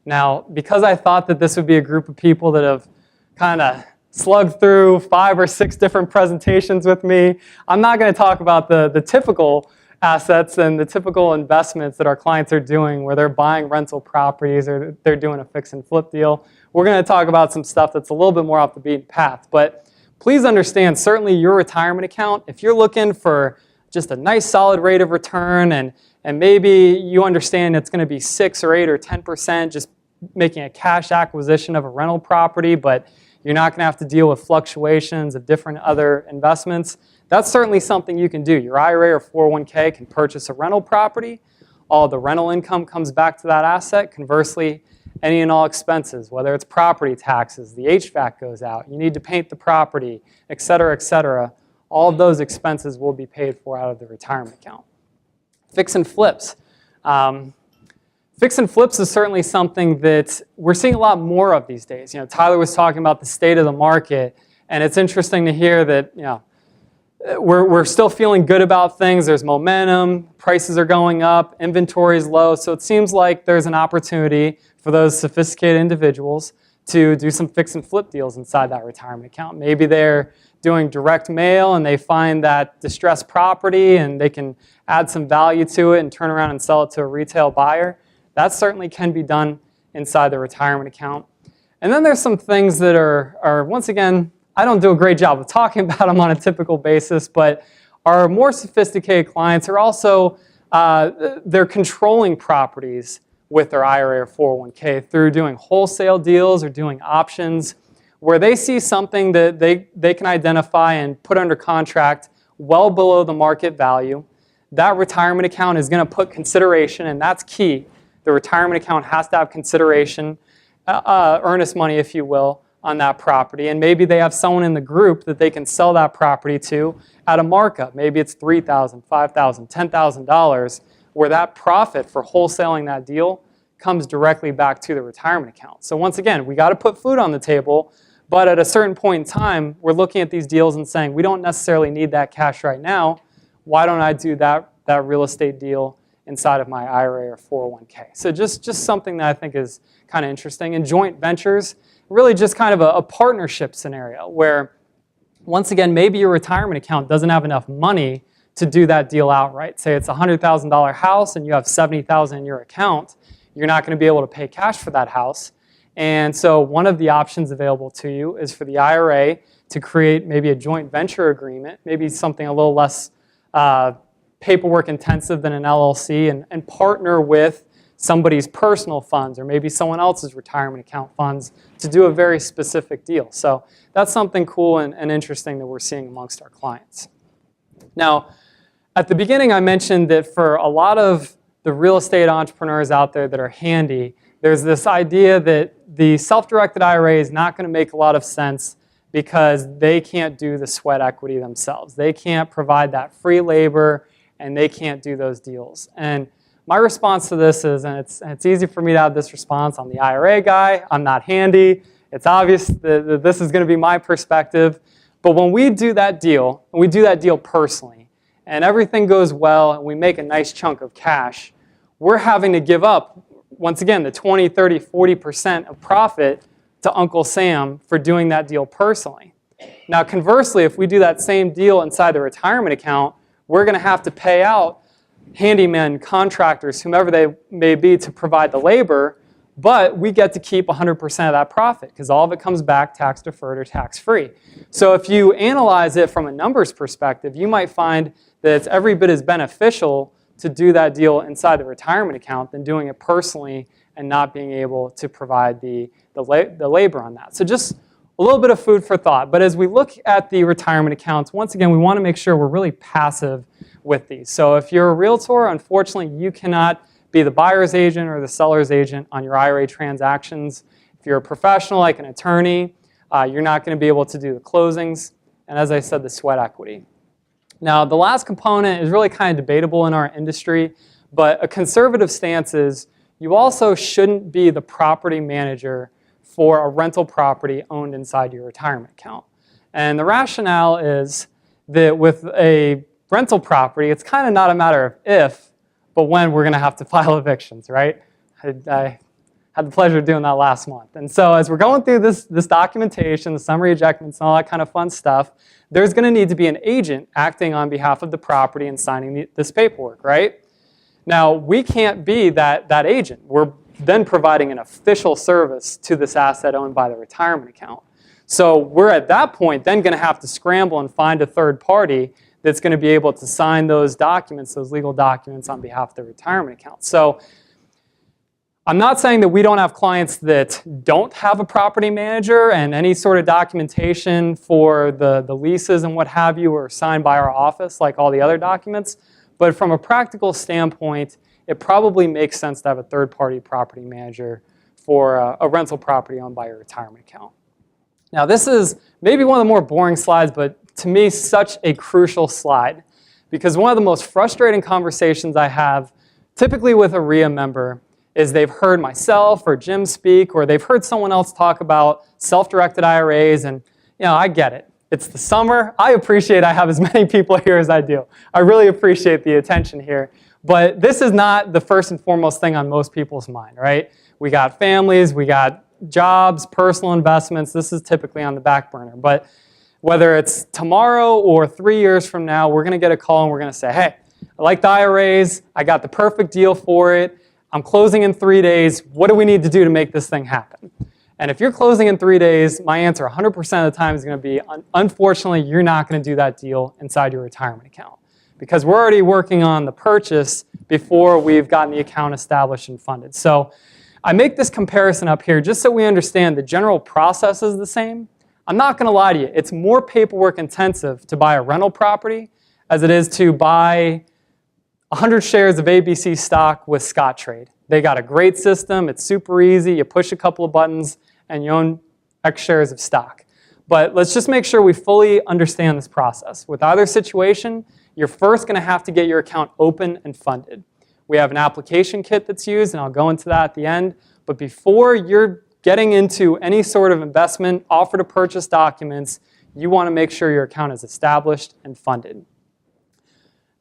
Now, because I thought that this would be a group of people that have kind of slugged through 5 or 6 different presentations with me, I'm not going to talk about the typical assets and the typical investments that our clients are doing where they're buying rental properties or they're doing a fix and flip deal. We're going to talk about some stuff that's a little bit more off the beaten path. But please understand, certainly your retirement account, if you're looking for just a nice solid rate of return and maybe you understand it's going to be 6 or 8 or 10% just making a cash acquisition of a rental property, but you're not going to have to deal with fluctuations of different other investments, that's certainly something you can do. Your IRA or 401k can purchase a rental property. All the rental income comes back to that asset. Conversely, any and all expenses, whether it's property taxes, the HVAC goes out, you need to paint the property, et cetera, all of those expenses will be paid for out of the retirement account. Fix and flips. Fix and flips is certainly something that we're seeing a lot more of these days. You know, Tyler was talking about the state of the market, and it's interesting to hear that, you know, we're still feeling good about things. There's momentum, prices are going up, inventory is low, so it seems like there's an opportunity for those sophisticated individuals to do some fix and flip deals inside that retirement account. Maybe they're doing direct mail and they find that distressed property and they can add some value to it and turn around and sell it to a retail buyer. That certainly can be done inside the retirement account. And then there's some things that are once again, I don't do a great job of talking about them on a typical basis, but our more sophisticated clients are also, they're controlling properties with their IRA or 401k through doing wholesale deals or doing options where they see something that they can identify and put under contract well below the market value. That retirement account is going to put consideration, and that's key. The retirement account has to have consideration, earnest money, if you will, on that property. And maybe they have someone in the group that they can sell that property to at a markup. Maybe it's $3,000, $5,000, $10,000, where that profit for wholesaling that deal comes directly back to the retirement account. So once again, we got to put food on the table, but at a certain point in time, we're looking at these deals and saying, we don't necessarily need that cash right now. Why don't I do that real estate deal inside of my IRA or 401k? So just something that I think is kind of interesting. And joint ventures, really just kind of a partnership scenario where, once again, maybe your retirement account doesn't have enough money to do that deal outright. Say it's a $100,000 house and you have $70,000 in your account. You're not going to be able to pay cash for that house. And so one of the options available to you is for the IRA to create maybe a joint venture agreement, maybe something a little less paperwork intensive than an LLC, and partner with somebody's personal funds or maybe someone else's retirement account funds to do a very specific deal. So that's something cool and interesting that we're seeing amongst our clients. Now, at the beginning I mentioned that for a lot of the real estate entrepreneurs out there that are handy, there's this idea that the self-directed IRA is not going to make a lot of sense because they can't do the sweat equity themselves. They can't provide that free labor and they can't do those deals. And my response to this is, and it's easy for me to have this response, I'm the IRA guy, I'm not handy, it's obvious that this is going to be my perspective, but when we do that deal, and we do that deal personally, and everything goes well and we make a nice chunk of cash, we're having to give up, once again, the 20, 30, 40% of profit to Uncle Sam for doing that deal personally. Now, conversely, if we do that same deal inside the retirement account, we're going to have to pay out handymen, contractors, whomever they may be, to provide the labor, but we get to keep 100% of that profit because all of it comes back tax deferred or tax free. So if you analyze it from a numbers perspective, you might find that it's every bit as beneficial to do that deal inside the retirement account than doing it personally and not being able to provide the labor on that. So just a little bit of food for thought. But as we look at the retirement accounts, once again, we want to make sure we're really passive with these. So if you're a realtor, unfortunately, you cannot be the buyer's agent or the seller's agent on your IRA transactions. If you're a professional like an attorney, you're not going to be able to do the closings. And as I said, the sweat equity. Now, the last component is really kind of debatable in our industry, but a conservative stance is you also shouldn't be the property manager for a rental property owned inside your retirement account. And the rationale is that with a rental property, it's kind of not a matter of if, but when we're going to have to file evictions, right? I had the pleasure of doing that last month. And so as we're going through this documentation, the summary ejectments, and all that kind of fun stuff, there's going to need to be an agent acting on behalf of the property and signing this paperwork, right? Now, we can't be that agent. We're then providing an official service to this asset owned by the retirement account. So we're at that point then going to have to scramble and find a third party that's going to be able to sign those documents, those legal documents on behalf of the retirement account. So I'm not saying that we don't have clients that don't have a property manager and any sort of documentation for the leases and what have you are signed by our office like all the other documents. But from a practical standpoint, it probably makes sense to have a third-party property manager for a rental property owned by your retirement account. Now, this is maybe one of the more boring slides, but to me, such a crucial slide. Because one of the most frustrating conversations I have, typically with a RIA member, is they've heard myself or Jim speak, or they've heard someone else talk about self-directed IRAs, and I get it. It's the summer. I appreciate I have as many people here as I do. I really appreciate the attention here. But this is not the first and foremost thing on most people's mind, right? We got families, we got jobs, personal investments. This is typically on the back burner. But whether it's tomorrow or 3 years from now, we're going to get a call and we're going to say, hey, I like the IRAs. I got the perfect deal for it. I'm closing in 3 days. What do we need to do to make this thing happen? And if you're closing in 3 days, my answer 100% of the time is going to be, unfortunately, you're not going to do that deal inside your retirement account. Because we're already working on the purchase before we've gotten the account established and funded. So I make this comparison up here just so we understand the general process is the same. I'm not going to lie to you. It's more paperwork intensive to buy a rental property as it is to buy 100 shares of ABC stock with Scottrade. They got a great system. It's super easy. You push a couple of buttons and you own X shares of stock. But let's just make sure we fully understand this process. With either situation, you're first going to have to get your account open and funded. We have an application kit that's used, and I'll go into that at the end. But before you're getting into any sort of investment, offer to purchase documents, you want to make sure your account is established and funded.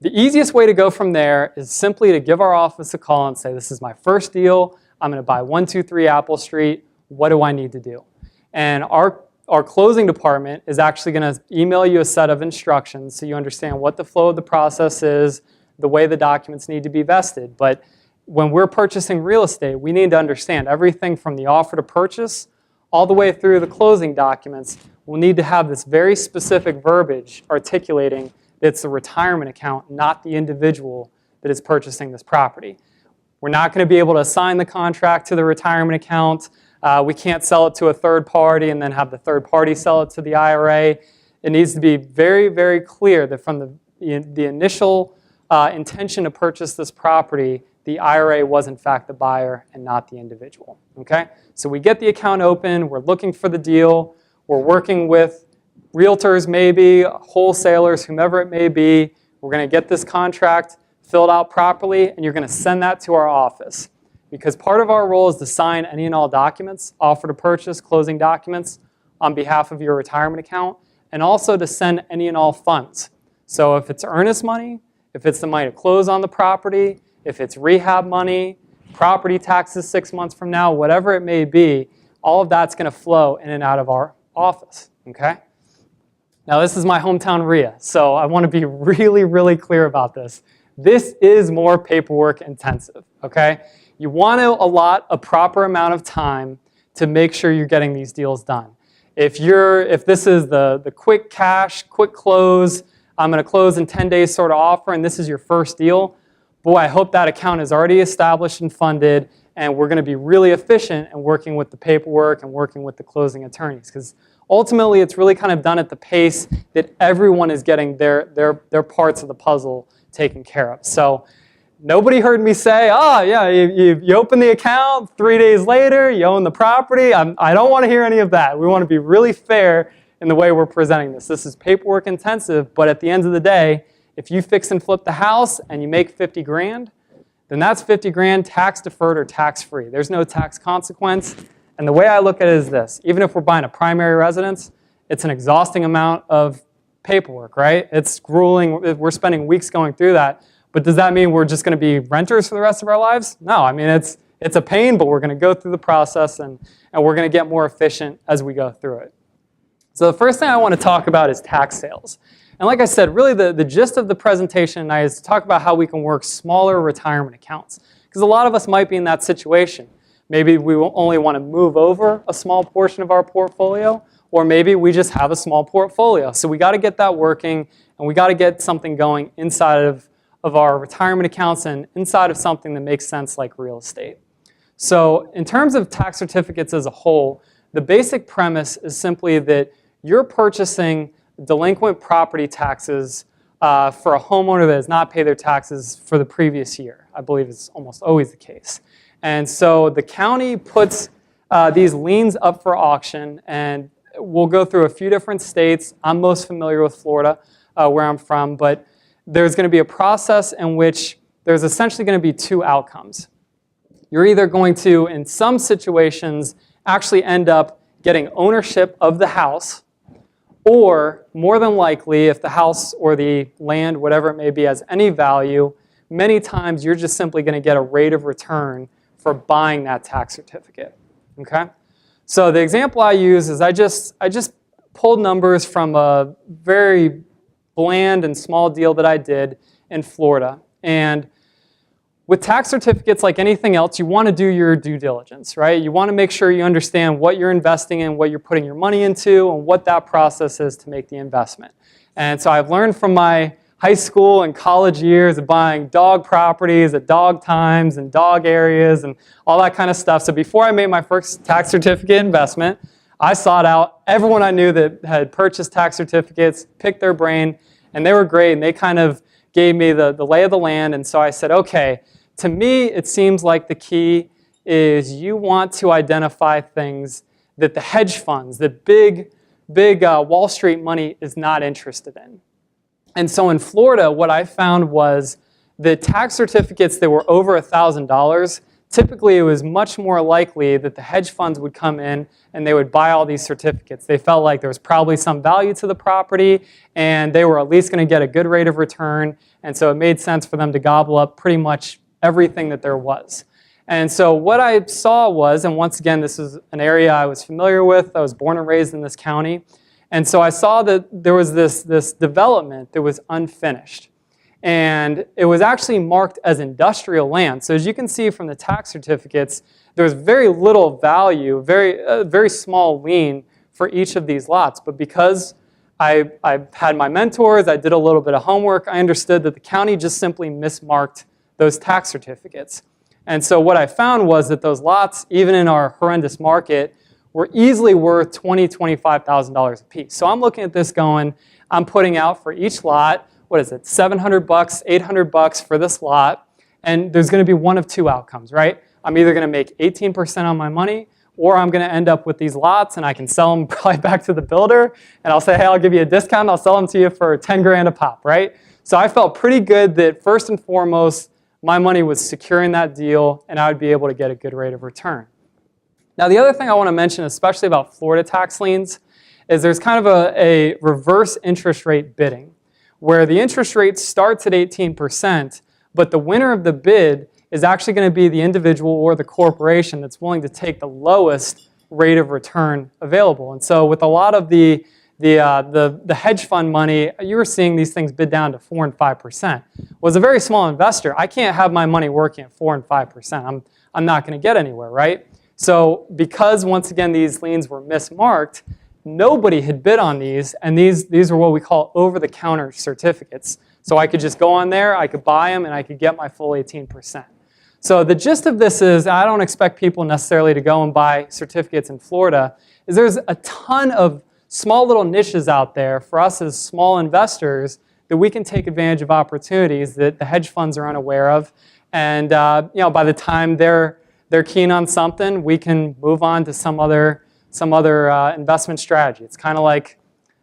The easiest way to go from there is simply to give our office a call and say, this is my first deal. I'm going to buy 123 Apple Street. What do I need to do? And our closing department is actually going to email you a set of instructions so you understand what the flow of the process is, the way the documents need to be vested. But when we're purchasing real estate, we need to understand everything from the offer to purchase all the way through the closing documents. We'll need to have this very specific verbiage articulating that it's the retirement account, not the individual that is purchasing this property. We're not going to be able to assign the contract to the retirement account. We can't sell it to a third party and then have the third party sell it to the IRA. It needs to be very, very clear that from the initial intention to purchase this property, the IRA was in fact the buyer and not the individual. Okay? So we get the account open, we're looking for the deal, we're working with realtors maybe, wholesalers, whomever it may be. We're going to get this contract filled out properly, and you're going to send that to our office. Because part of our role is to sign any and all documents, offer to purchase, closing documents on behalf of your retirement account, and also to send any and all funds. So if it's earnest money, if it's the money to close on the property, if it's rehab money, property taxes 6 months from now, whatever it may be, all of that's going to flow in and out of our office. Okay? Now this is my hometown RIA, so I want to be really, really clear about this. This is more paperwork intensive. Okay? You want to allot a proper amount of time to make sure you're getting these deals done. If this is the quick cash, quick close, I'm going to close in 10 days sort of offer, and this is your first deal, boy, I hope that account is already established and funded, and we're going to be really efficient in working with the paperwork and working with the closing attorneys. Because ultimately, it's really kind of done at the pace that everyone is getting their parts of the puzzle taken care of. So nobody heard me say, oh, yeah, you open the account, 3 days later, you own the property. I don't want to hear any of that. We want to be really fair in the way we're presenting this. This is paperwork intensive, but at the end of the day, if you fix and flip the house and you make 50 grand, then that's 50 grand tax deferred or tax free. There's no tax consequence. And the way I look at it is this. Even if we're buying a primary residence, it's an exhausting amount of paperwork, right? It's grueling. We're spending weeks going through that. But does that mean we're just going to be renters for the rest of our lives? No, I mean, it's a pain, but we're going to go through the process and we're going to get more efficient as we go through it. So the first thing I want to talk about is tax sales. And like I said, really the gist of the presentation tonight is to talk about how we can work smaller retirement accounts. Because a lot of us might be in that situation. Maybe we only want to move over a small portion of our portfolio, or maybe we just have a small portfolio. So we got to get that working, and we got to get something going inside of our retirement accounts and inside of something that makes sense like real estate. So in terms of tax certificates as a whole, the basic premise is simply that you're purchasing delinquent property taxes for a homeowner that has not paid their taxes for the previous year. I believe it's almost always the case. And so the county puts these liens up for auction, and we'll go through a few different states. I'm most familiar with Florida, where I'm from, but there's going to be a process in which there's essentially going to be two outcomes. You're either going to, in some situations, actually end up getting ownership of the house, Or more than likely, if the house or the land, whatever it may be, has any value, many times you're just simply going to get a rate of return for buying that tax certificate. Okay? So the example I use is I just pulled numbers from a very bland and small deal that I did in Florida. And with tax certificates, like anything else, you want to do your due diligence, right? You want to make sure you understand what you're investing in, what you're putting your money into, and what that process is to make the investment. And so I've learned from my high school and college years of buying dog properties at dog times and dog areas and all that kind of stuff. So before I made my first tax certificate investment, I sought out everyone I knew that had purchased tax certificates, picked their brain, and they were great, and they kind of gave me the lay of the land. And so I said, okay, to me, it seems like the key is you want to identify things that the hedge funds, the big Wall Street money is not interested in. And so in Florida, what I found was the tax certificates that were over $1,000, typically it was much more likely that the hedge funds would come in and they would buy all these certificates. They felt like there was probably some value to the property and they were at least going to get a good rate of return. And so it made sense for them to gobble up pretty much everything that there was. And so what I saw was, and once again, this is an area I was familiar with. I was born and raised in this county. And so I saw that there was this development that was unfinished. And it was actually marked as industrial land. So as you can see from the tax certificates, there was very little value, very small lien for each of these lots. But because I had my mentors, I did a little bit of homework, I understood that the county just simply mismarked those tax certificates. And so what I found was that those lots, even in our horrendous market, were easily worth $20,000, $25,000 a piece. So I'm looking at this going, I'm putting out for each lot, what is it, $700, $800 for this lot, and there's going to be one of two outcomes, right? I'm either going to make 18% on my money, or I'm going to end up with these lots and I can sell them probably back to the builder, and I'll say, hey, I'll give you a discount, I'll sell them to you for 10 grand a pop, right? So I felt pretty good that first and foremost, my money was securing that deal and I would be able to get a good rate of return. Now the other thing I want to mention, especially about Florida tax liens, is there's kind of a reverse interest rate bidding, where the interest rate starts at 18%, but the winner of the bid is actually going to be the individual or the corporation that's willing to take the lowest rate of return available. And so with a lot of the hedge fund money, you were seeing these things bid down to 4 and 5%. Was a very small investor, I can't have my money working at 4 and 5%. I'm not going to get anywhere, right? So because, once again, these liens were mismarked, nobody had bid on these, and these were what we call over-the-counter certificates. So I could just go on there, I could buy them, and I could get my full 18%. So the gist of this is, I don't expect people necessarily to go and buy certificates in Florida, is there's a ton of small little niches out there for us as small investors that we can take advantage of opportunities that the hedge funds are unaware of. And by the time they're keen on something, we can move on to some other investment strategy. It's kind of like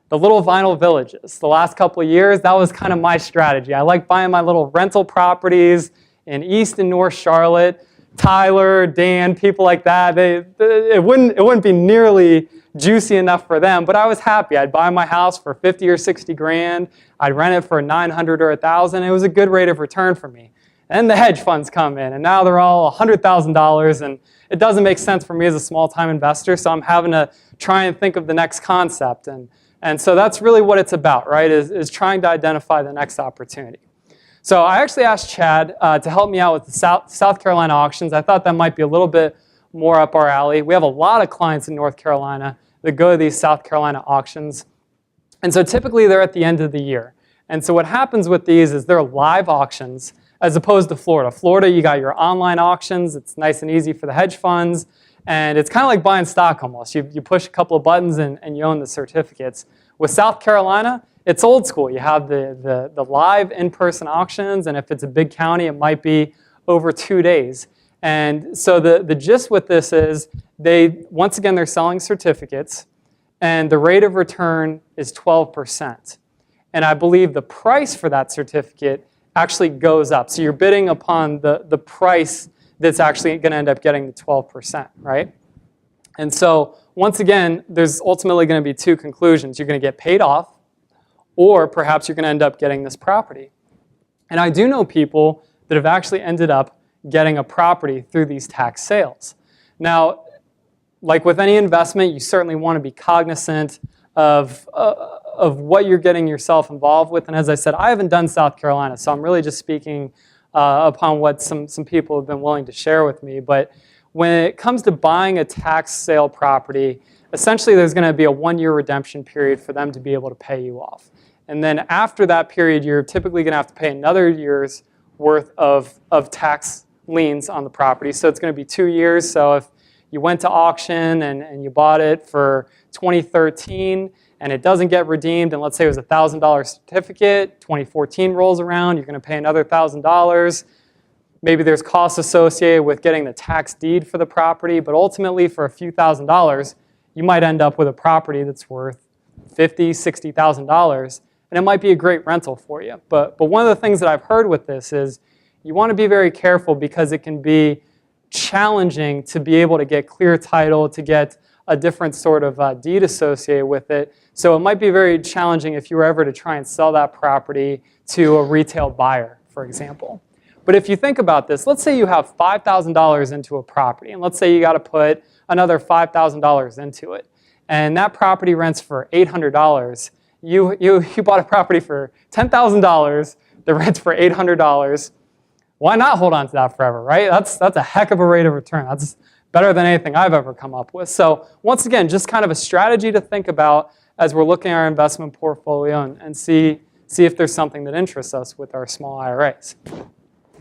the little vinyl villages. The last couple of years, that was kind of my strategy. I like buying my little rental properties in East and North Charlotte. Tyler, Dan, people like that, it wouldn't be nearly juicy enough for them, but I was happy. I'd buy my house for 50 or 60 grand. I'd rent it for 900 or 1,000. It was a good rate of return for me. And the hedge funds come in, and now they're all $100,000, and it doesn't make sense for me as a small-time investor, so I'm having to try and think of the next concept. And so that's really what it's about, right, is trying to identify the next opportunity. So I actually asked Chad to help me out with the South Carolina auctions. I thought that might be a little bit more up our alley. We have a lot of clients in North Carolina that go to these South Carolina auctions. And so typically they're at the end of the year. And so what happens with these is they're live auctions as opposed to Florida. Florida, you got your online auctions. It's nice and easy for the hedge funds. And it's kind of like buying stock almost. You push a couple of buttons and you own the certificates. With South Carolina, it's old school. You have the live in-person auctions, and if it's a big county, it might be over 2 days. And so the gist with this is once again, they're selling certificates, and the rate of return is 12%. And I believe the price for that certificate actually goes up. So you're bidding upon the price that's actually going to end up getting the 12%, right? And so once again, there's ultimately going to be two conclusions. You're going to get paid off, or perhaps you're going to end up getting this property. And I do know people that have actually ended up getting a property through these tax sales. Now, like with any investment, you certainly want to be cognizant of what you're getting yourself involved with. And as I said, I haven't done South Carolina, so I'm really just speaking upon what some people have been willing to share with me. But when it comes to buying a tax sale property, essentially there's going to be a 1-year redemption period for them to be able to pay you off. And then after that period, you're typically going to have to pay another year's worth of tax liens on the property. So it's going to be 2 years. So if you went to auction and you bought it for 2013 and it doesn't get redeemed, and let's say it was a $1,000 certificate, 2014 rolls around, you're going to pay another $1,000. Maybe there's costs associated with getting the tax deed for the property, but ultimately for a few $1,000s, you might end up with a property that's worth $50,000, $60,000, and it might be a great rental for you. But one of the things that I've heard with this is you want to be very careful because it can be challenging to be able to get clear title, to get a different sort of deed associated with it. So it might be very challenging if you were ever to try and sell that property to a retail buyer, for example. But if you think about this, let's say you have $5,000 into a property, and let's say you got to put another $5,000 into it, and that property rents for $800. You bought a property for $10,000 that rents for $800. Why not hold on to that forever, right? That's a heck of a rate of return. That's better than anything I've ever come up with. So once again, just kind of a strategy to think about as we're looking at our investment portfolio and see if there's something that interests us with our small IRAs.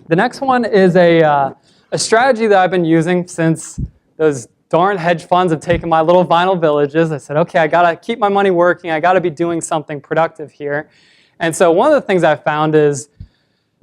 The next one is a strategy that I've been using since those darn hedge funds have taken my little vinyl villages. I said, okay, I got to keep my money working. I got to be doing something productive here. And so one of the things I found is,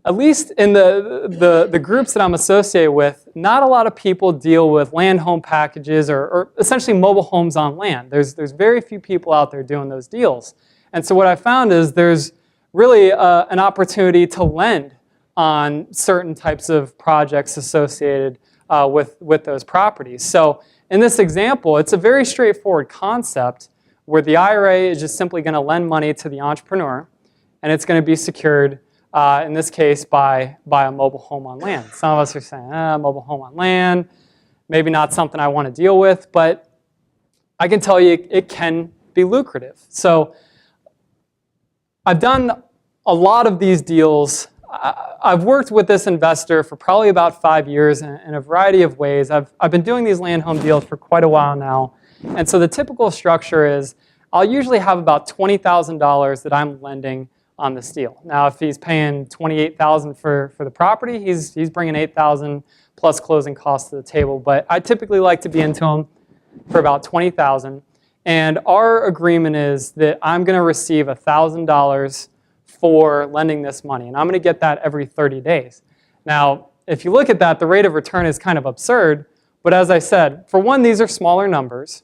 at least in the groups that I'm associated with, not a lot of people deal with land home packages or essentially mobile homes on land. There's very few people out there doing those deals. And so what I found is there's really an opportunity to lend on certain types of projects associated with those properties. So in this example, it's a very straightforward concept where the IRA is just simply going to lend money to the entrepreneur, and it's going to be secured in this case, by a mobile home on land. Some of us are saying, mobile home on land, maybe not something I want to deal with, but I can tell you it can be lucrative. So I've done a lot of these deals. I've worked with this investor for probably about 5 years in a variety of ways. I've been doing these land home deals for quite a while now. And so the typical structure is I'll usually have about $20,000 that I'm lending on this deal. Now, if he's paying $28,000 for the property, he's bringing $8,000 plus closing costs to the table. But I typically like to be into him for about $20,000. And our agreement is that I'm going to receive $1,000 for lending this money, and I'm going to get that every 30 days. Now, if you look at that, the rate of return is kind of absurd. But as I said, for one, these are smaller numbers,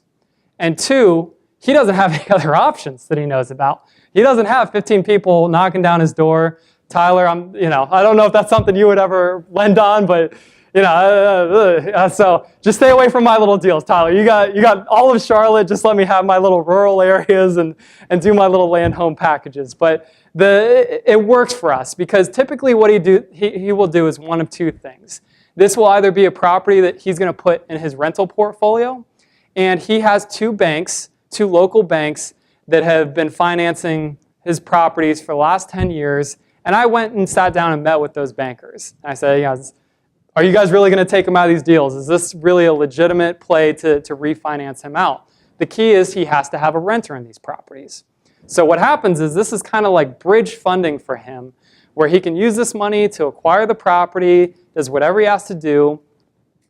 and two, he doesn't have any other options that he knows about. He doesn't have 15 people knocking down his door. Tyler, I don't know if that's something you would ever lend on, but so just stay away from my little deals, Tyler. You got all of Charlotte. Just let me have my little rural areas and do my little land home packages. But it works for us because typically what he will do is one of two things. This will either be a property that he's going to put in his rental portfolio, and he has two local banks that have been financing his properties for the last 10 years. And I went and sat down and met with those bankers. And I said, are you guys really going to take him out of these deals? Is this really a legitimate play to refinance him out? The key is he has to have a renter in these properties. So what happens is this is kind of like bridge funding for him, where he can use this money to acquire the property, does whatever he has to do,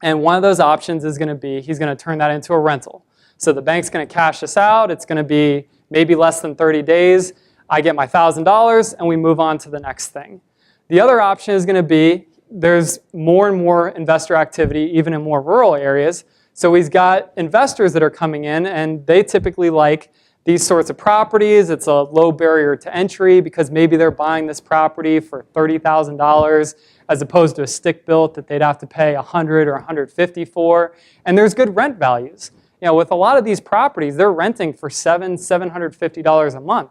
and one of those options is going to be he's going to turn that into a rental. So the bank's going to cash this out. It's going to be maybe less than 30 days. I get my $1,000 and we move on to the next thing. The other option is going to be there's more and more investor activity, even in more rural areas. So he's got investors that are coming in, and they typically like these sorts of properties. It's a low barrier to entry because maybe they're buying this property for $30,000 as opposed to a stick built that they'd have to pay $100 or $150 for. And there's good rent values. With a lot of these properties, they're renting for $750 a month.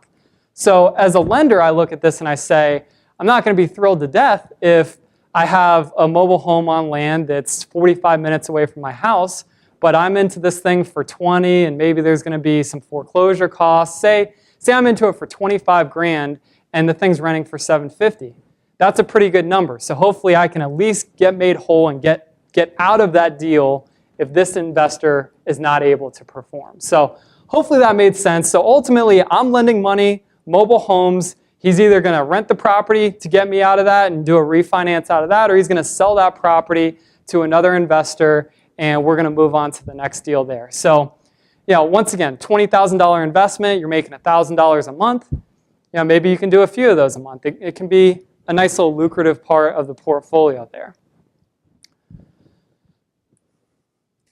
So as a lender, I look at this and I say, I'm not going to be thrilled to death if I have a mobile home on land that's 45 minutes away from my house, but I'm into this thing for 20, and maybe there's going to be some foreclosure costs. Say I'm into it for 25 grand, and the thing's renting for 750. That's a pretty good number. So hopefully I can at least get made whole and get out of that deal if this investor is not able to perform. So hopefully that made sense. So ultimately, I'm lending money, mobile homes. He's either going to rent the property to get me out of that and do a refinance out of that, or he's going to sell that property to another investor, and we're going to move on to the next deal there. So, once again, $20,000 investment, you're making $1,000 a month. Maybe you can do a few of those a month. It can be a nice little lucrative part of the portfolio there.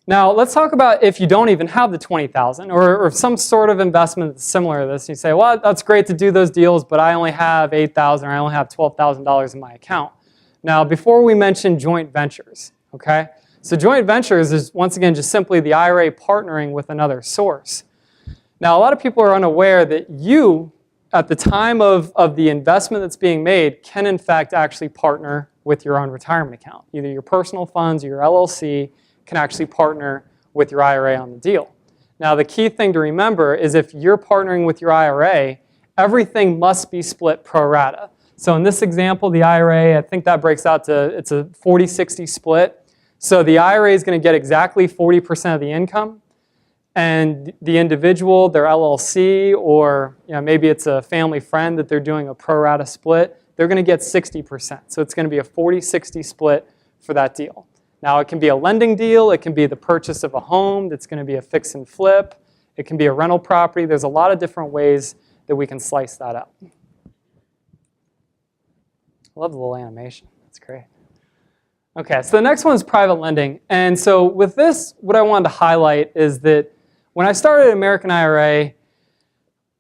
Now, let's talk about if you don't even have the $20,000 or some sort of investment that's similar to this. You say, well, that's great to do those deals, but I only have $8,000 or I only have $12,000 in my account. Now, before we mention joint ventures, okay? So joint ventures is, once again, just simply the IRA partnering with another source. Now, a lot of people are unaware that you, at the time of the investment that's being made, can in fact actually partner with your own retirement account. Either your personal funds or your LLC can actually partner with your IRA on the deal. Now, the key thing to remember is if you're partnering with your IRA, everything must be split pro rata. So in this example, the IRA, I think that breaks out to, it's a 40-60 split. So the IRA is going to get exactly 40% of the income, and the individual, their LLC, or maybe it's a family friend that they're doing a pro rata split, they're going to get 60%. So it's going to be a 40-60 split for that deal. Now, it can be a lending deal. It can be the purchase of a home that's going to be a fix and flip. It can be a rental property. There's a lot of different ways that we can slice that up. I love the little animation. That's great. Okay, so the next one is private lending. And so with this, what I wanted to highlight is that when I started American IRA,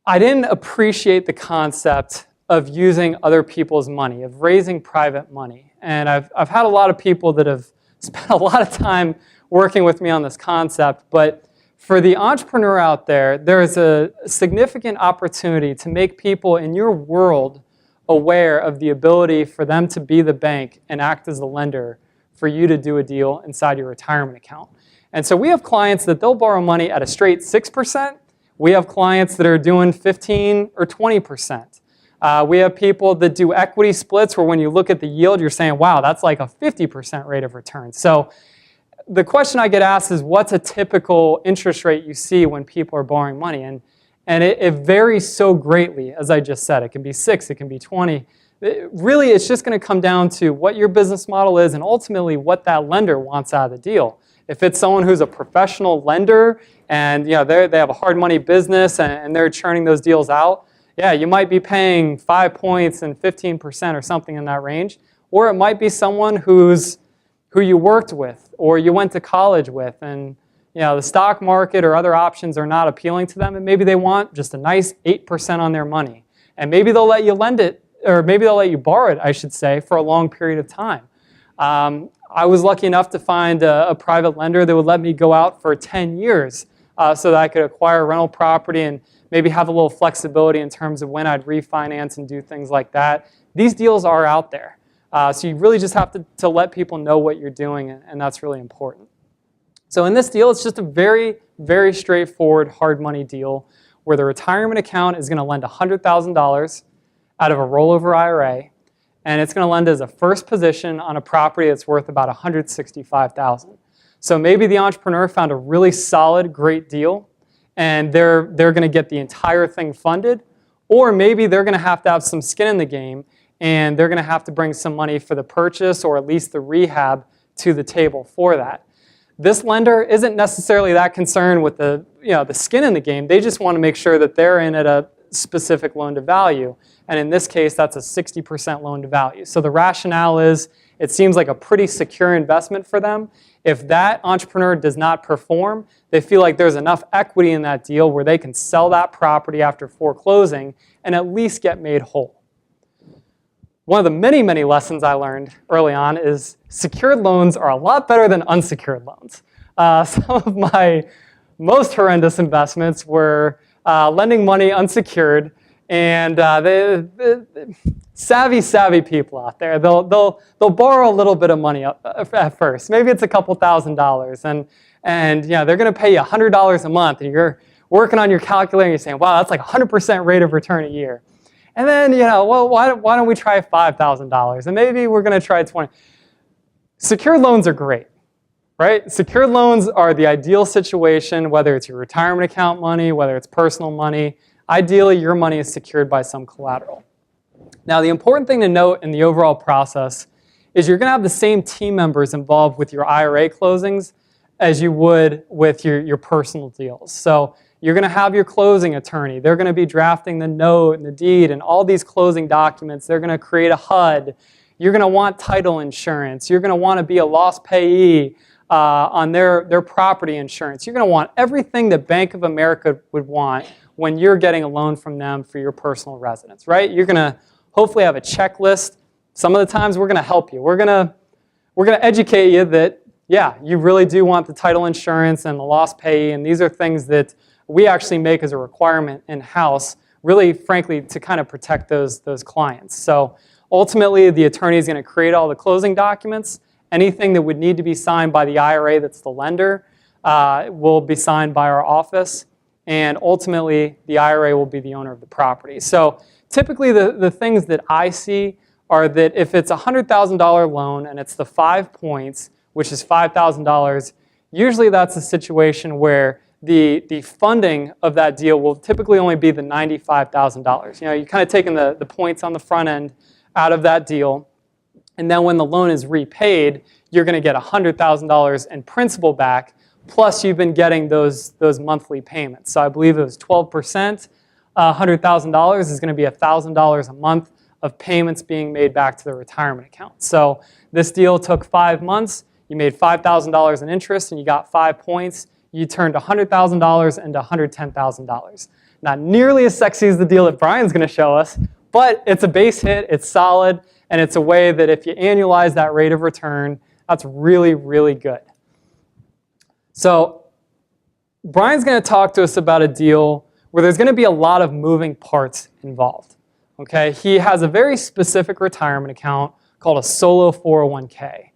I didn't appreciate the concept of using other people's money, of raising private money. And I've had a lot of people that have spent a lot of time working with me on this concept, but for the entrepreneur out there, there is a significant opportunity to make people in your world aware of the ability for them to be the bank and act as the lender for you to do a deal inside your retirement account. And so we have clients that they'll borrow money at a straight 6%. We have clients that are doing 15 or 20%. We have people that do equity splits where when you look at the yield, you're saying, wow, that's like a 50% rate of return. So the question I get asked is, what's a typical interest rate you see when people are borrowing money? And it varies so greatly, as I just said. It can be 6, it can be 20. Really, it's just going to come down to what your business model is and ultimately what that lender wants out of the deal. If it's someone who's a professional lender and they have a hard money business and they're churning those deals out, yeah, you might be paying 5 points and 15% or something in that range. Or it might be someone who you worked with or you went to college with, and the stock market or other options are not appealing to them, and maybe they want just a nice 8% on their money. And maybe they'll let you lend it, or maybe they'll let you borrow it, I should say, for a long period of time. I was lucky enough to find a private lender that would let me go out for 10 years so that I could acquire a rental property and maybe have a little flexibility in terms of when I'd refinance and do things like that. These deals are out there. So you really just have to let people know what you're doing, and that's really important. So in this deal, it's just a very, very straightforward hard money deal where the retirement account is going to lend $100,000 out of a rollover IRA, and it's going to lend as a first position on a property that's worth about $165,000. So maybe the entrepreneur found a really solid, great deal, and they're going to get the entire thing funded, or maybe they're going to have some skin in the game, and they're going to have to bring some money for the purchase or at least the rehab to the table for that. This lender isn't necessarily that concerned with the skin in the game. They just want to make sure that they're in at a specific loan to value. And in this case, that's a 60% loan to value. So the rationale is it seems like a pretty secure investment for them. If that entrepreneur does not perform, they feel like there's enough equity in that deal where they can sell that property after foreclosing and at least get made whole. One of the many, many lessons I learned early on is secured loans are a lot better than unsecured loans. Some of most horrendous investments were lending money unsecured, and savvy people out there, they'll borrow a little bit of money at first. Maybe it's a couple $1,000s, and yeah, they're going to pay you $100 a month, and you're working on your calculator, and you're saying, wow, that's like 100% rate of return a year. And then, well, why don't we try $5,000? And maybe we're going to try 20. Secured loans are great, right? Secured loans are the ideal situation, whether it's your retirement account money, whether it's personal money. Ideally, your money is secured by some collateral. Now, the important thing to note in the overall process is you're going to have the same team members involved with your IRA closings as you would with your personal deals. So you're going to have your closing attorney. They're going to be drafting the note and the deed and all these closing documents. They're going to create a HUD. You're going to want title insurance. You're going to want to be a loss payee on their property insurance. You're going to want everything that Bank of America would want when you're getting a loan from them for your personal residence, right? You're going to hopefully have a checklist. Some of the times we're going to help you. We're going to educate you that, yeah, you really do want the title insurance and the loss payee, and these are things that we actually make as a requirement in-house, really, frankly, to kind of protect those clients. So ultimately, the attorney is going to create all the closing documents. Anything that would need to be signed by the IRA, that's the lender, will be signed by our office. And ultimately, the IRA will be the owner of the property. So typically, the things that I see are that if it's a $100,000 loan and it's the 5 points, which is $5,000, usually that's a situation where the funding of that deal will typically only be the $95,000. You're kind of taking the points on the front end out of that deal, and then when the loan is repaid, you're going to get $100,000 in principal back, plus you've been getting those monthly payments. So I believe it was 12%. $100,000 is going to be $1,000 a month of payments being made back to the retirement account. So this deal took 5 months. You made $5,000 in interest, and you got 5 points. You turned $100,000 into $110,000. Not nearly as sexy as the deal that Brian's going to show us, but it's a base hit, it's solid, and it's a way that if you annualize that rate of return, that's really, really good. So Brian's going to talk to us about a deal where there's going to be a lot of moving parts involved. Okay? He has a very specific retirement account called a solo 401k.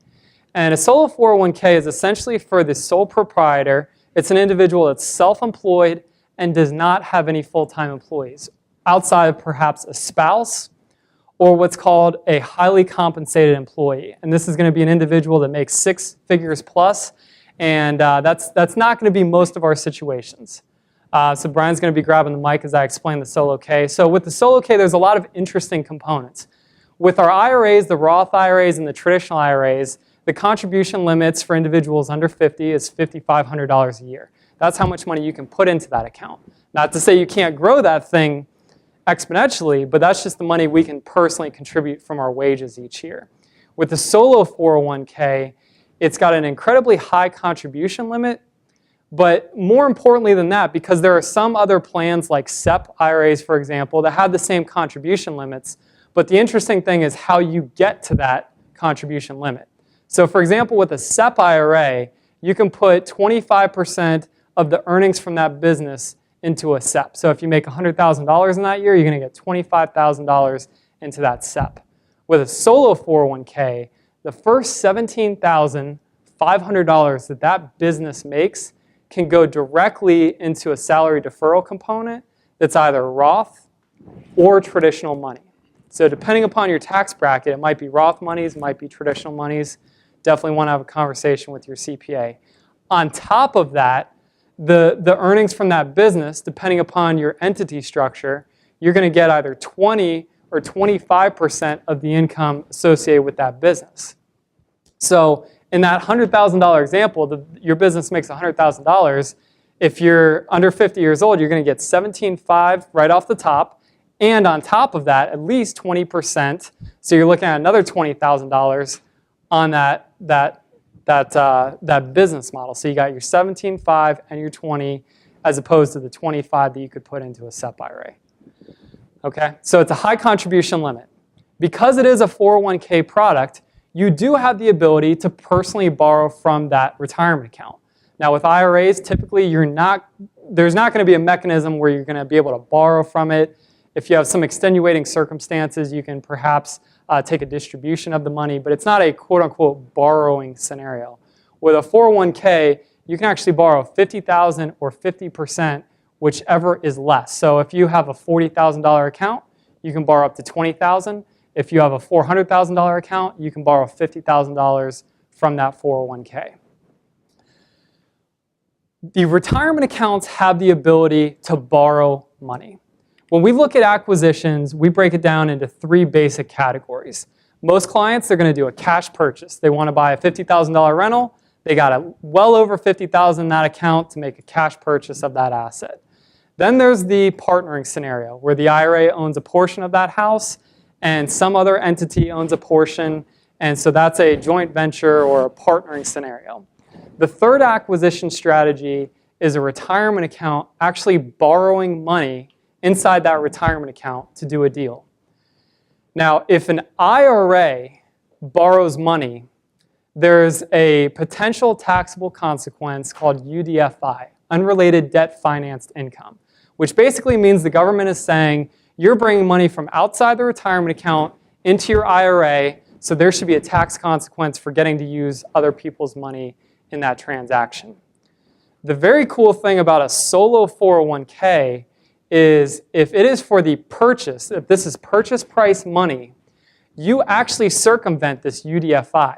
And a solo 401k is essentially for the sole proprietor. It's an individual that's self-employed and does not have any full-time employees, outside of perhaps a spouse or what's called a highly compensated employee. And this is going to be an individual that makes 6 figures plus, and that's not going to be most of our situations. So Brian's going to be grabbing the mic as I explain the solo K. So with the solo K, there's a lot of interesting components. With our IRAs, the Roth IRAs and the traditional IRAs, the contribution limits for individuals under 50 is $5,500 a year. That's how much money you can put into that account. Not to say you can't grow that thing exponentially, but that's just the money we can personally contribute from our wages each year. With the solo 401k, it's got an incredibly high contribution limit, but more importantly than that, because there are some other plans like SEP IRAs, for example, that have the same contribution limits, but the interesting thing is how you get to that contribution limit. So for example, with a SEP IRA, you can put 25% of the earnings from that business into a SEP. So if you make $100,000 in that year, you're going to get $25,000 into that SEP. With a solo 401k, the first $17,500 that business makes can go directly into a salary deferral component that's either Roth or traditional money. So depending upon your tax bracket, it might be Roth monies, it might be traditional monies. Definitely want to have a conversation with your CPA. On top of that, the earnings from that business, depending upon your entity structure, you're going to get either 20 or 25% of the income associated with that business. So in that $100,000 example, your business makes $100,000. If you're under 50 years old, you're going to get $17,500 right off the top, and on top of that, at least 20%. So you're looking at another $20,000 on that business model. So you got your 17.5 and your 20, as opposed to the 25 that you could put into a SEP IRA. Okay, so it's a high contribution limit. Because it is a 401k product, you do have the ability to personally borrow from that retirement account. Now with IRAs, typically there's not going to be a mechanism where you're going to be able to borrow from it. If you have some extenuating circumstances, you can perhaps take a distribution of the money, but it's not a quote-unquote borrowing scenario. With a 401k, you can actually borrow $50,000 or 50%, whichever is less. So if you have a $40,000 account, you can borrow up to $20,000. If you have a $400,000 account, you can borrow $50,000 from that 401k. The retirement accounts have the ability to borrow money. When we look at acquisitions, we break it down into 3 basic categories. Most clients, they're going to do a cash purchase. They want to buy a $50,000 rental. They got well over $50,000 in that account to make a cash purchase of that asset. Then there's the partnering scenario where the IRA owns a portion of that house and some other entity owns a portion, and so that's a joint venture or a partnering scenario. The third acquisition strategy is a retirement account actually borrowing money inside that retirement account to do a deal. Now, if an IRA borrows money, there's a potential taxable consequence called UDFI, unrelated debt financed income, which basically means the government is saying you're bringing money from outside the retirement account into your IRA, so there should be a tax consequence for getting to use other people's money in that transaction. The very cool thing about a solo 401k is if it is for the purchase, if this is purchase price money, you actually circumvent this UDFI.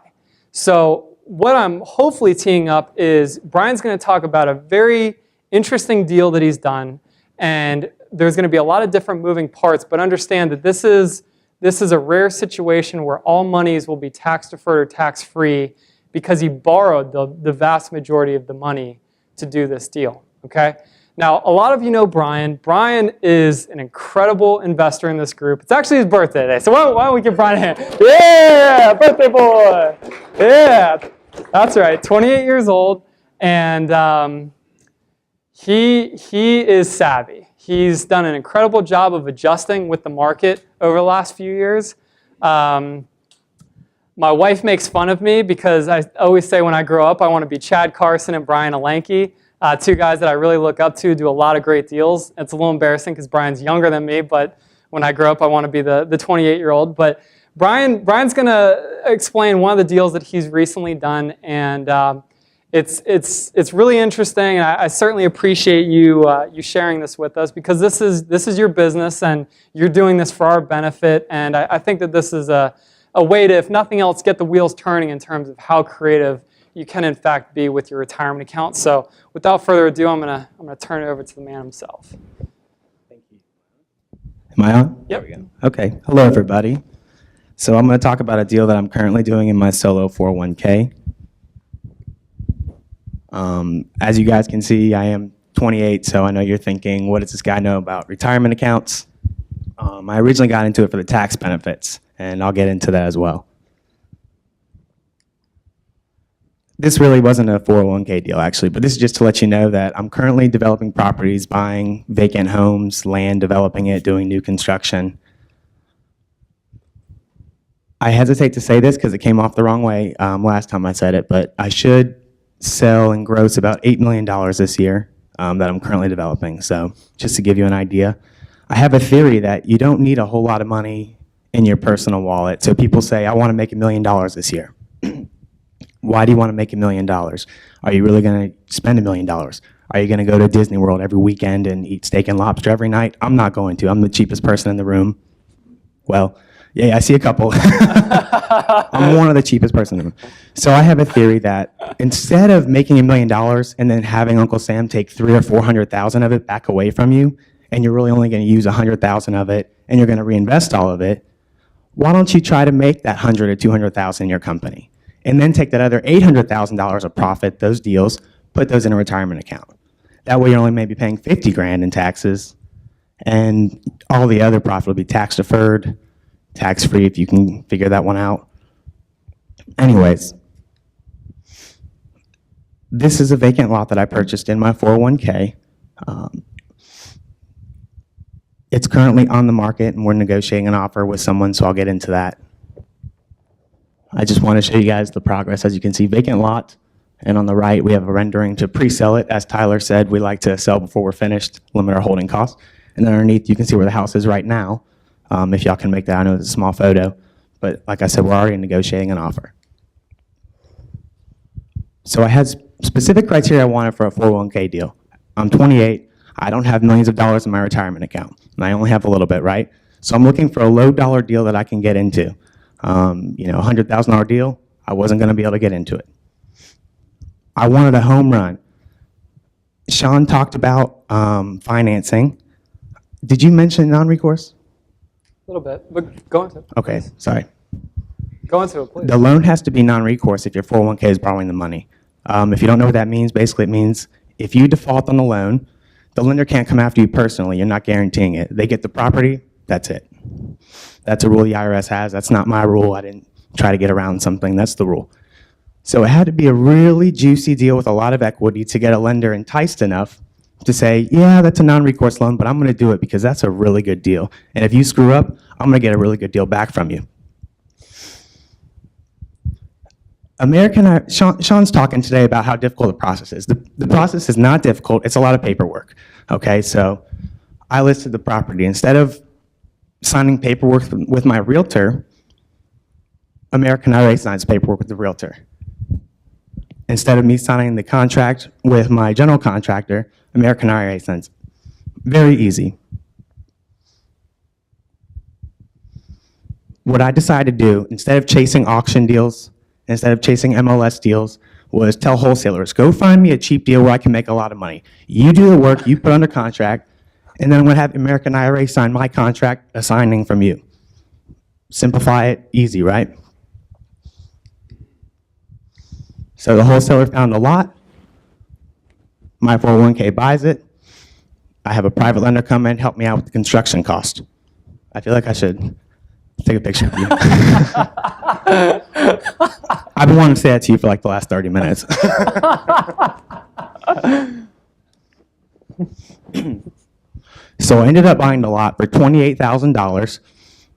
So what I'm hopefully teeing up is Brian's going to talk about a very interesting deal that he's done, and there's going to be a lot of different moving parts, but understand that this is a rare situation where all monies will be tax deferred or tax free because he borrowed the vast majority of the money to do this deal. Okay? Now, a lot of you know Brian. Brian is an incredible investor in this group. It's actually his birthday today, so why don't we give Brian a hand? Yeah, birthday boy. Yeah, that's right, 28 years old, and he is savvy. He's done an incredible job of adjusting with the market over the last few years. My wife makes fun of me because I always say when I grow up I want to be Chad Carson and Brian Alanke. 2 guys that I really look up to, do a lot of great deals. It's a little embarrassing because Brian's younger than me, but when I grow up, I want to be the 28-year-old. But Brian's going to explain one of the deals that he's recently done, and it's really interesting. And I certainly appreciate you sharing this with us because this is your business, and you're doing this for our benefit. And I think that this is a way to, if nothing else, get the wheels turning in terms of how creative you can in fact be with your retirement account. So without further ado, I'm gonna turn it over to the man himself. Thank you. Am I on? Yep. There we go. Okay. Hello, everybody. So I'm going to talk about a deal that I'm currently doing in my solo 401k. As you guys can see, I am 28, so I know you're thinking, what does this guy know about retirement accounts? I originally got into it for the tax benefits, and I'll get into that as well. This really wasn't a 401k deal, actually, but this is just to let you know that I'm currently developing properties, buying vacant homes, land, developing it, doing new construction. I hesitate to say this because it came off the wrong way last time I said it, but I should sell and gross about $8 million this year that I'm currently developing. So just to give you an idea, I have a theory that you don't need a whole lot of money in your personal wallet. So people say, I want to make $1 million this year. Why do you want to make $1 million? Are you really going to spend $1 million? Are you going to go to Disney World every weekend and eat steak and lobster every night? I'm not going to. I'm the cheapest person in the room. Well, yeah, I see a couple. I'm one of the cheapest person in the room. So I have a theory that instead of making $1 million and then having Uncle Sam take $300,000 or $400,000 of it back away from you, and you're really only going to use $100,000 of it, and you're going to reinvest all of it, why don't you try to make that $100,000 or $200,000 in your company? And then take that other $800,000 of profit, those deals, put those in a retirement account. That way you're only maybe paying $50,000 in taxes, and all the other profit will be tax deferred, tax free if you can figure that one out. Anyways, this is a vacant lot that I purchased in my 401k. It's currently on the market, and we're negotiating an offer with someone, so I'll get into that. I just want to show you guys the progress. As you can see, vacant lot, And on the right, we have a rendering to pre-sell it. As Tyler said, we like to sell before we're finished, limit our holding costs. And then underneath, you can see where the house is right now. If y'all can make that, I know it's a small photo, but like I said, we're already negotiating an offer. So I had specific criteria I wanted for a 401k deal. I'm 28. I don't have millions of dollars in my retirement account, and I only have a little bit, right? So I'm looking for a low dollar deal that I can get into. A $100,000 deal, I wasn't going to be able to get into it. I wanted a home run. Sean talked about financing. Did you mention non-recourse? A little bit, but go into it. Okay, sorry. Go into it, please. The loan has to be non-recourse if your 401k is borrowing the money. If you don't know what that means, basically it means if you default on the loan, the lender can't come after you personally. You're not guaranteeing it. They get the property, that's it. That's a rule the IRS has. That's not my rule. I didn't try to get around something. That's the rule. So it had to be a really juicy deal with a lot of equity to get a lender enticed enough to say, yeah, that's a non-recourse loan, but I'm going to do it because that's a really good deal. And if you screw up, I'm going to get a really good deal back from you. Sean's talking today about how difficult the process is. The process is not difficult. It's a lot of paperwork. Okay, so I listed the property. Instead of signing paperwork with my realtor, American IRA signs paperwork with the realtor. Instead of me signing the contract with my general contractor, American IRA signs. Very easy. What I decided to do, instead of chasing auction deals, instead of chasing MLS deals, was tell wholesalers, go find me a cheap deal where I can make a lot of money. You do the work, you put under contract, and then I'm going to have American IRA sign my contract, assigning from you. Simplify it, easy, right? So the wholesaler found a lot. My 401k buys it. I have a private lender come in, help me out with the construction cost. I feel like I should take a picture of you. I've been wanting to say that to you for like the last 30 minutes. So I ended up buying the lot for $28,000.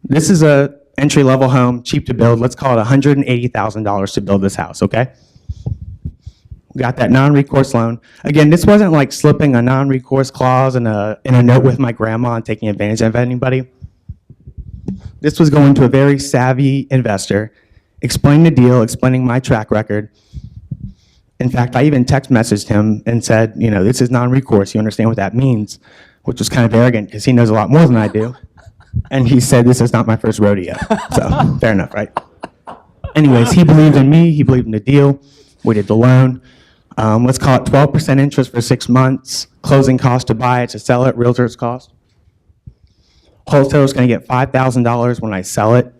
This is a entry-level home, cheap to build. Let's call it $180,000 to build this house, okay? Got that non-recourse loan. Again, this wasn't like slipping a non-recourse clause in a note with my grandma and taking advantage of anybody. This was going to a very savvy investor, explaining the deal, explaining my track record. In fact, I even text messaged him and said, this is non-recourse. You understand what that means? Which was kind of arrogant because he knows a lot more than I do. And he said, this is not my first rodeo. So, fair enough, right? Anyways, he believed in me. He believed in the deal. We did the loan. Let's call it 12% interest for 6 months. Closing cost to buy it, to sell it, realtor's cost. Wholesaler's going to get $5,000 when I sell it.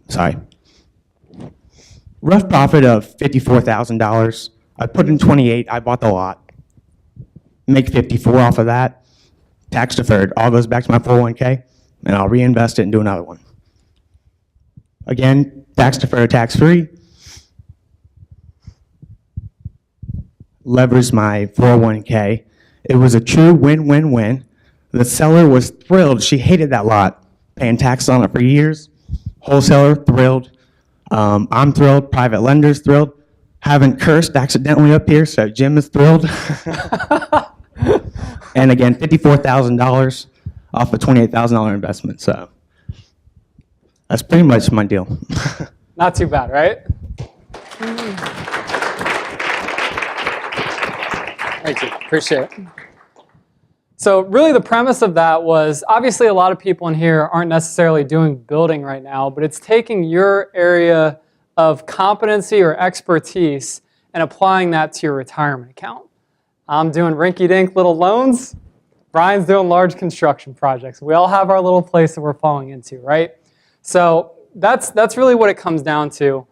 Sorry. Rough profit of $54,000. I put in 28. I bought the lot. Make 54 off of that. Tax deferred. All goes back to my 401k, and I'll reinvest it and do another one. Again, tax deferred, tax free. Leveraged my 401k. It was a true win-win-win. The seller was thrilled. She hated that lot, paying taxes on it for years. Wholesaler thrilled. I'm thrilled. Private lender's thrilled. Haven't cursed accidentally up here, so Jim is thrilled. And again, $54,000 off a $28,000 investment. So that's pretty much my deal. Not too bad, right? Thank you. Appreciate it. So really the premise of that was, obviously a lot of people in here aren't necessarily doing building right now, but it's taking your area of competency or expertise and applying that to your retirement account. I'm doing rinky-dink little loans. Brian's doing large construction projects. We all have our little place that we're falling into, right? So that's really what it comes down to,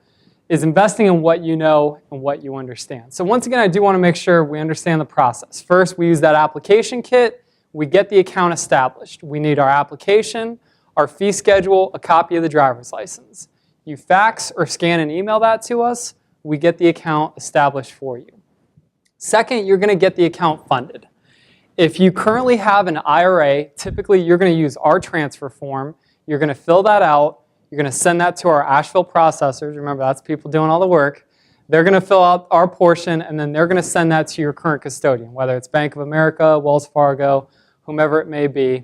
is investing in what you know and what you understand. So once again, I do want to make sure we understand the process. First, we use that application kit. We get the account established. We need our application, our fee schedule, a copy of the driver's license. You fax or scan and email that to us. We get the account established for you. Second, you're going to get the account funded. If you currently have an IRA, typically you're going to use our transfer form. You're going to fill that out. You're going to send that to our Asheville processors. Remember, that's people doing all the work. They're going to fill out our portion, and then they're going to send that to your current custodian, whether it's Bank of America, Wells Fargo, whomever it may be.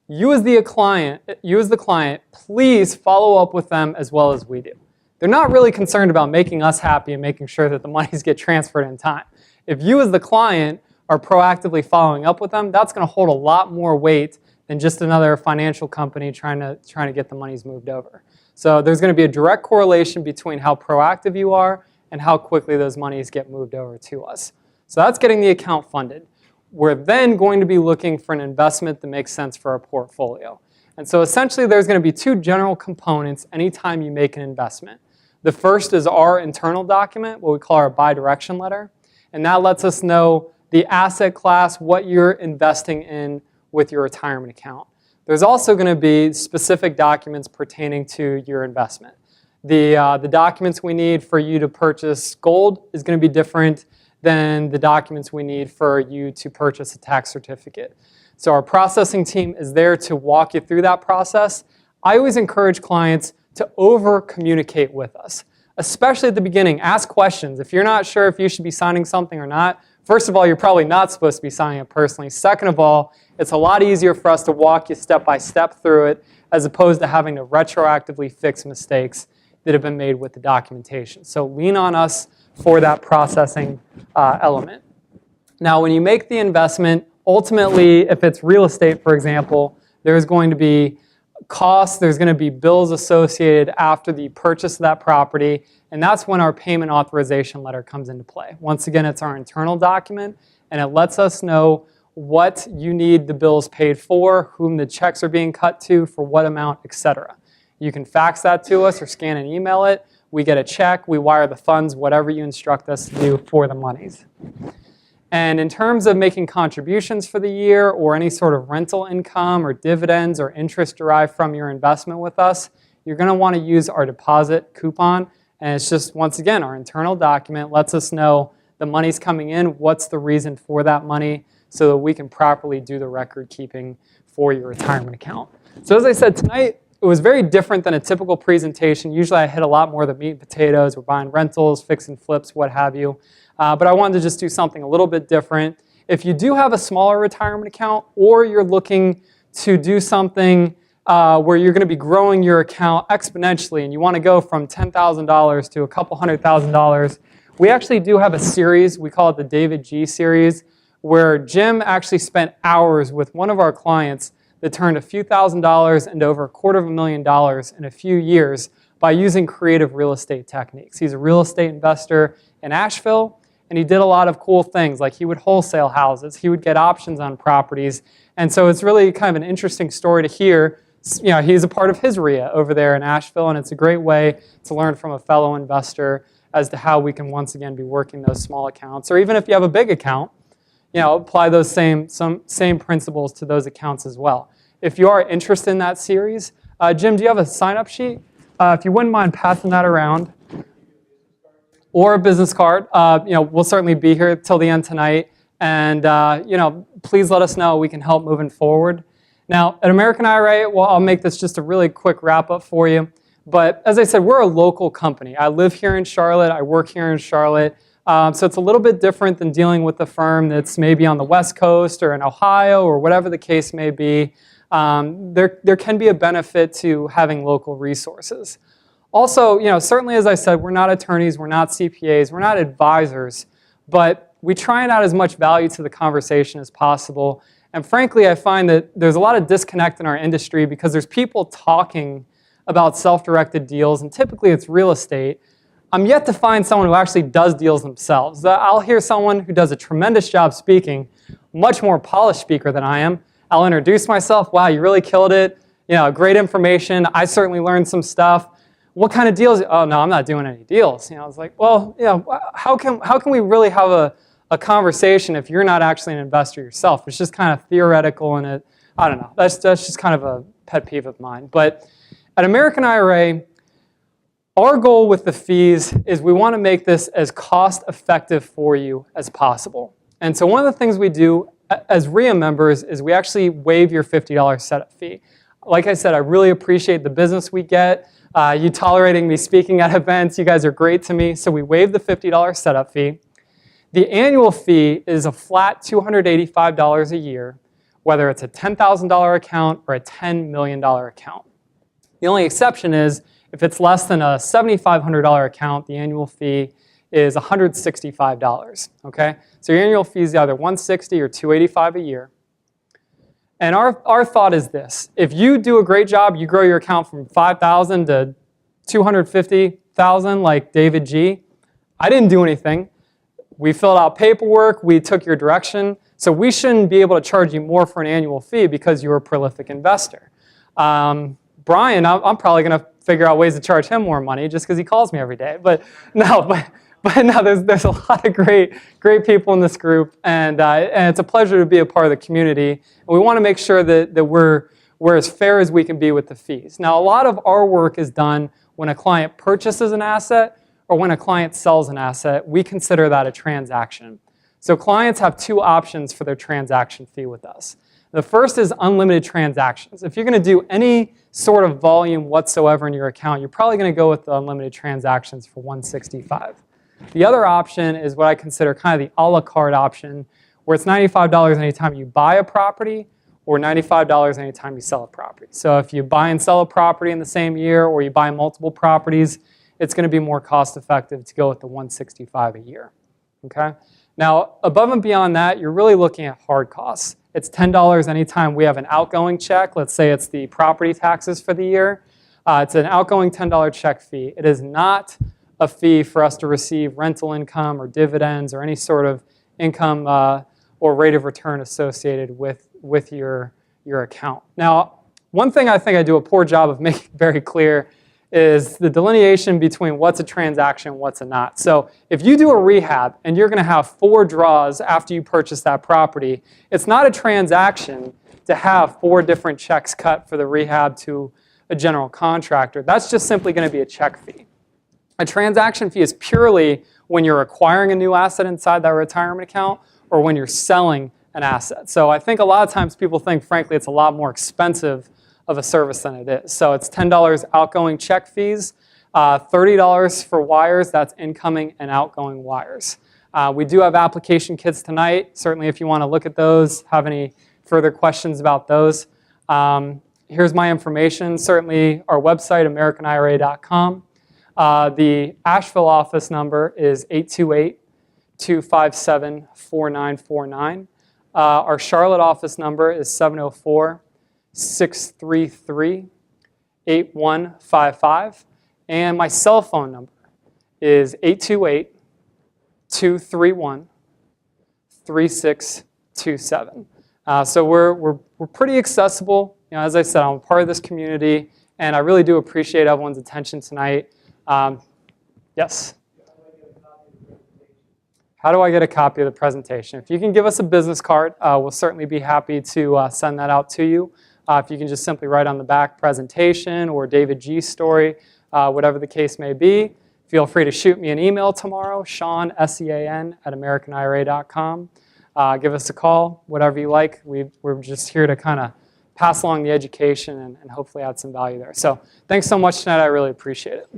You as the client, please follow up with them as well as we do. They're not really concerned about making us happy and making sure that the monies get transferred in time. If you as the client are proactively following up with them, that's going to hold a lot more weight than just another financial company trying to get the monies moved over. So there's going to be a direct correlation between how proactive you are and how quickly those monies get moved over to us. So that's getting the account funded. We're then going to be looking for an investment that makes sense for our portfolio. And so essentially there's going to be two general components anytime you make an investment. The first is our internal document, what we call our bi-direction letter. And that lets us know the asset class, what you're investing in with your retirement account. There's also going to be specific documents pertaining to your investment. The documents we need for you to purchase gold is going to be different than the documents we need for you to purchase a tax certificate. So our processing team is there to walk you through that process. I always encourage clients to over-communicate with us, especially at the beginning. Ask questions. If you're not sure if you should be signing something or not, first of all, you're probably not supposed to be signing it personally. Second of all, it's a lot easier for us to walk you step by step through it as opposed to having to retroactively fix mistakes that have been made with the documentation. So lean on us for that processing element. Now, when you make the investment, ultimately, if it's real estate, for example, there's going to be costs, there's going to be bills associated after the purchase of that property, and that's when our payment authorization letter comes into play. Once again, it's our internal document, and it lets us know what you need the bills paid for, whom the checks are being cut to, for what amount, etc. You can fax that to us or scan and email it. We get a check, we wire the funds, whatever you instruct us to do for the monies. And in terms of making contributions for the year or any sort of rental income or dividends or interest derived from your investment with us, you're going to want to use our deposit coupon. And it's just, once again, our internal document lets us know the money's coming in, what's the reason for that money, so that we can properly do the record keeping for your retirement account. So as I said, tonight it was very different than a typical presentation. Usually I hit a lot more of the meat and potatoes. We're buying rentals, fix and flips, what have you. But I wanted to just do something a little bit different. If you do have a smaller retirement account, or you're looking to do something where you're going to be growing your account exponentially and you want to go from $10,000 to a couple $100,000, we actually do have a series. We call it the David G series, where Jim actually spent hours with one of our clients that turned a few $1,000s into over $250,000 in a few years by using creative real estate techniques. He's a real estate investor in Asheville, and he did a lot of cool things, like he would wholesale houses, he would get options on properties, and so it's really kind of an interesting story to hear. You know, he's a part of his RIA over there in Asheville, and it's a great way to learn from a fellow investor as to how we can once again be working those small accounts, or even if you have a big account, you know, apply those same principles to those accounts as well. If you are interested in that series, Jim, do you have a sign-up sheet? If you wouldn't mind passing that around, or a business card, you know, we'll certainly be here till the end tonight, and you know, please let us know. We can help moving forward. Now, at American IRA, well, I'll make this just a really quick wrap-up for you. But as I said, we're a local company. I live here in Charlotte. I work here in Charlotte. So it's a little bit different than dealing with a firm that's maybe on the West Coast or in Ohio or whatever the case may be. There can be a benefit to having local resources. Also, you know, certainly as I said, we're not attorneys, we're not CPAs, we're not advisors, but we try and add as much value to the conversation as possible. And frankly, I find that there's a lot of disconnect in our industry because there's people talking about self-directed deals, and typically it's real estate. I'm yet to find someone who actually does deals themselves. I'll hear someone who does a tremendous job speaking, much more polished speaker than I am. I'll introduce myself. Wow, you really killed it. You know, great information. I certainly learned some stuff. What kind of deals? Oh no, I'm not doing any deals. You know, I was like, well, you know, how can we really have a conversation if you're not actually an investor yourself? It's just kind of theoretical, and I don't know. That's just kind of a pet peeve of mine. But at American IRA, our goal with the fees is we want to make this as cost-effective for you as possible. And so one of the things we do as RIA members is we actually waive your $50 setup fee. Like I said, I really appreciate the business we get, you tolerating me speaking at events. You guys are great to me. So we waived the $50 setup fee. The annual fee is a flat $285 a year, whether it's a $10,000 account or a $10 million account. The only exception is if it's less than a $7,500 account, the annual fee is $165, okay? So your annual fee is either $160 or $285 a year. And our thought is this: if you do a great job, you grow your account from $5,000 to $250,000 like David G. I didn't do anything. We filled out paperwork, we took your direction, so we shouldn't be able to charge you more for an annual fee because you're a prolific investor. Brian, I'm probably going to figure out ways to charge him more money just because he calls me every day. But no, there's a lot of great people in this group, and it's a pleasure to be a part of the community. And we want to make sure that we're as fair as we can be with the fees. Now, a lot of our work is done when a client purchases an asset or when a client sells an asset. We consider that a transaction. So clients have two options for their transaction fee with us. The first is unlimited transactions. If you're going to do any sort of volume whatsoever in your account, you're probably going to go with the unlimited transactions for $165. The other option is what I consider kind of the a la carte option, where it's $95 anytime you buy a property or $95 anytime you sell a property. So if you buy and sell a property in the same year or you buy multiple properties, it's going to be more cost effective to go with the $165 a year. Okay? Now, above and beyond that, you're really looking at hard costs. It's $10 anytime we have an outgoing check. Let's say it's the property taxes for the year. It's an outgoing $10 check fee. It is not a fee for us to receive rental income or dividends or any sort of income or rate of return associated with your account. Now, one thing I think I do a poor job of making very clear is the delineation between what's a transaction and what's a not. So if you do a rehab and you're going to have 4 draws after you purchase that property, it's not a transaction to have 4 different checks cut for the rehab to a general contractor. That's just simply going to be a check fee. A transaction fee is purely when you're acquiring a new asset inside that retirement account or when you're selling an asset. So I think a lot of times people think, frankly, it's a lot more expensive of a service than it is. So it's $10 outgoing check fees, $30 for wires, that's incoming and outgoing wires. We do have application kits tonight. Certainly if you want to look at those, have any further questions about those. Here's my information. Certainly our website, AmericanIRA.com. The Asheville office number is 828-257-4949. Our Charlotte office number is 704-633-8155. And my cell phone number is 828-231-3627. So we're pretty accessible. You know, as I said, I'm a part of this community, and I really do appreciate everyone's attention tonight. Yes? How do I get a copy of the presentation? If you can give us a business card, we'll certainly be happy to send that out to you. If you can just simply write on the back presentation or David G. story, whatever the case may be, feel free to shoot me an email tomorrow, Sean, S-E-A-N, @AmericanIRA.com. Give us a call, whatever you like. We're just here to kind of pass along the education and hopefully add some value there. So thanks so much tonight. I really appreciate it.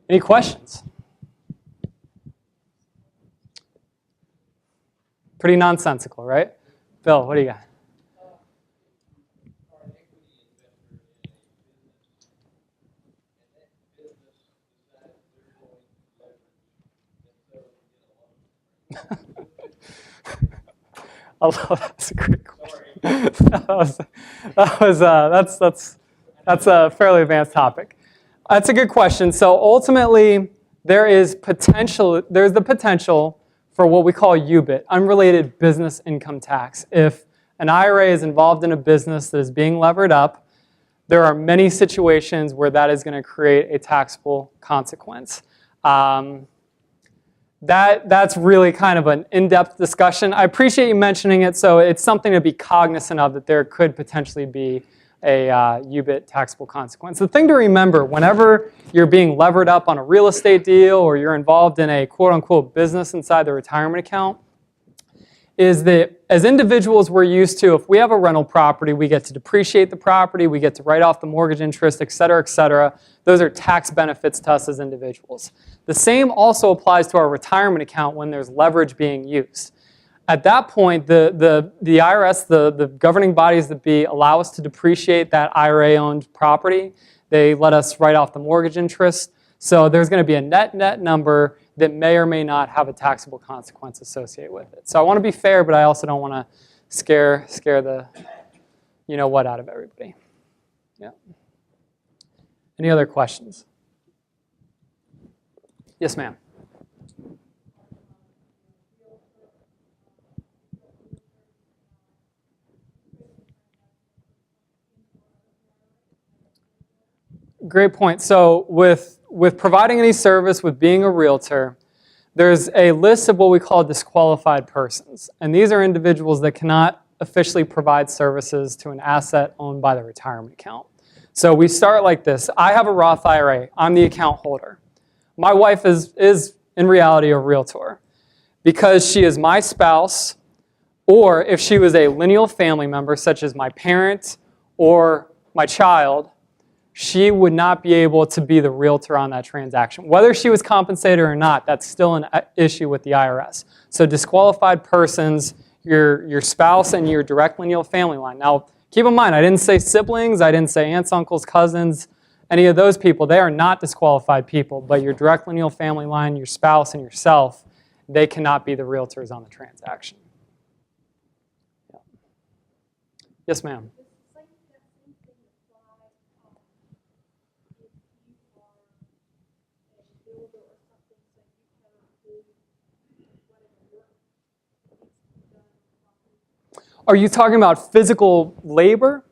Any questions? Pretty nonsensical, right? Bill, what do you got? That's a great question. That's a fairly advanced topic. That's a good question. So ultimately, there's the potential for what we call UBIT, unrelated business income tax. If an IRA is involved in a business that is being levered up, there are many situations where that is going to create a taxable consequence. That's really kind of an in-depth discussion. I appreciate you mentioning it, so it's something to be cognizant of, that there could potentially be a UBIT taxable consequence. The thing to remember, whenever you're being levered up on a real estate deal or you're involved in a quote-unquote business inside the retirement account, is that as individuals we're used to, if we have a rental property, we get to depreciate the property, we get to write off the mortgage interest, et cetera, et cetera. Those are tax benefits to us as individuals. The same also applies to our retirement account when there's leverage being used. At that point, the IRS, the governing bodies that be, allow us to depreciate that IRA-owned property. They let us write off the mortgage interest. So there's going to be a net number that may or may not have a taxable consequence associated with it. So I want to be fair, but I also don't want to scare the you-know-what out of everybody. Yeah. Any other questions? Yes, ma'am. Great point. So with providing any service, with being a realtor, there's a list of what we call disqualified persons. And these are individuals that cannot officially provide services to an asset owned by the retirement account. So we start like this. I have a Roth IRA. I'm the account holder. My wife is in reality a realtor. Because she is my spouse, or if she was a lineal family member, such as my parent or my child, she would not be able to be the realtor on that transaction. Whether she was compensated or not, that's still an issue with the IRS. So disqualified persons, your spouse and your direct lineal family line. Now, keep in mind, I didn't say siblings, I didn't say aunts, uncles, cousins, any of those people. They are not disqualified people, but your direct lineal family line, your spouse and yourself, they cannot be the realtors on the transaction. Yeah. Yes, ma'am. Are you talking about physical labor?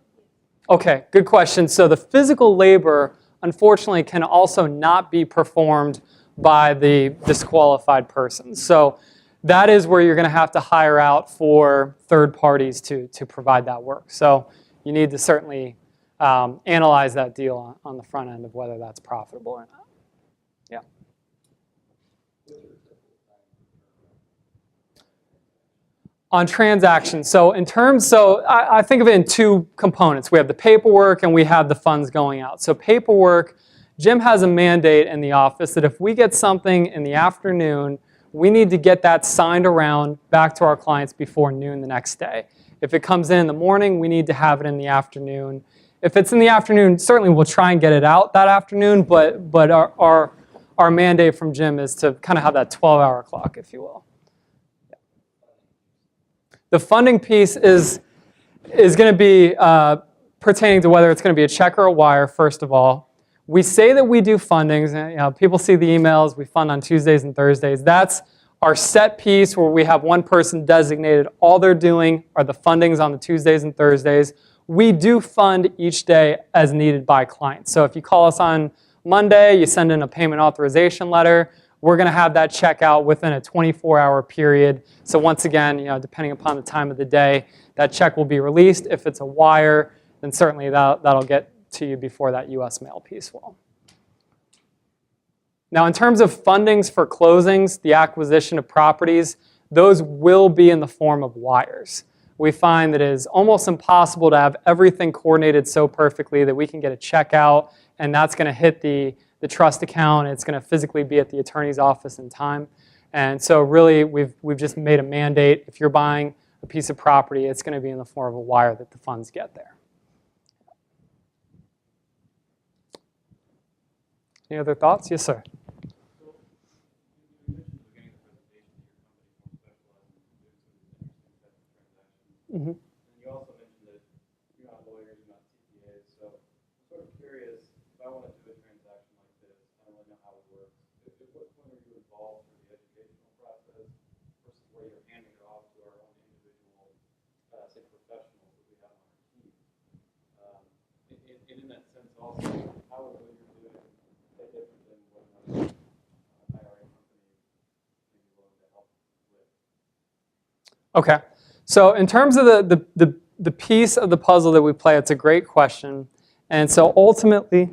Okay, good question. So the physical labor, unfortunately, can also not be performed by the disqualified person. So that is where you're going to have to hire out for third parties to provide that work. So you need to certainly analyze that deal on the front end of whether that's profitable or not. Yeah. On transactions, so I think of it in two components. We have the paperwork and we have the funds going out. So paperwork, Jim has a mandate in the office that if we get something in the afternoon, we need to get that signed around back to our clients before noon the next day. If it comes in the morning, we need to have it in the afternoon. If it's in the afternoon, certainly we'll try and get it out that afternoon, but our mandate from Jim is to kind of have that 12-hour clock, if you will. The funding piece is going to be pertaining to whether it's going to be a check or a wire, first of all. We say that we do fundings. And, people see the emails. We fund on Tuesdays and Thursdays. That's our set piece where we have one person designated. All they're doing are the fundings on the Tuesdays and Thursdays. We do fund each day as needed by clients. So if you call us on Monday, you send in a payment authorization letter, we're going to have that check out within a 24-hour period. So once again, depending upon the time of the day, that check will be released. If it's a wire, then certainly that'll get to you before that U.S. mail piece will. Now, in terms of fundings for closings, the acquisition of properties, those will be in the form of wires. We find that it is almost impossible to have everything coordinated so perfectly that we can get a check out, and that's going to hit the trust account. It's going to physically be at the attorney's office in time. And so really, we've just made a mandate. If you're buying a piece of property, it's going to be in the form of a wire that the funds get there. Any other thoughts? Yes, sir. Mm-hmm. You also mentioned that you're not lawyers, you're not CPAs, so I'm sort of curious, if I want to do a transaction like this, I don't really know how it works. At what point are you involved in the educational process versus where you're handing it off to our own individual, say, professionals that we have on our team? And in that sense also, how is what you're doing different than what another IRA company may be willing to help with? Okay. So in terms of the piece of the puzzle that we play, it's a great question. And so ultimately,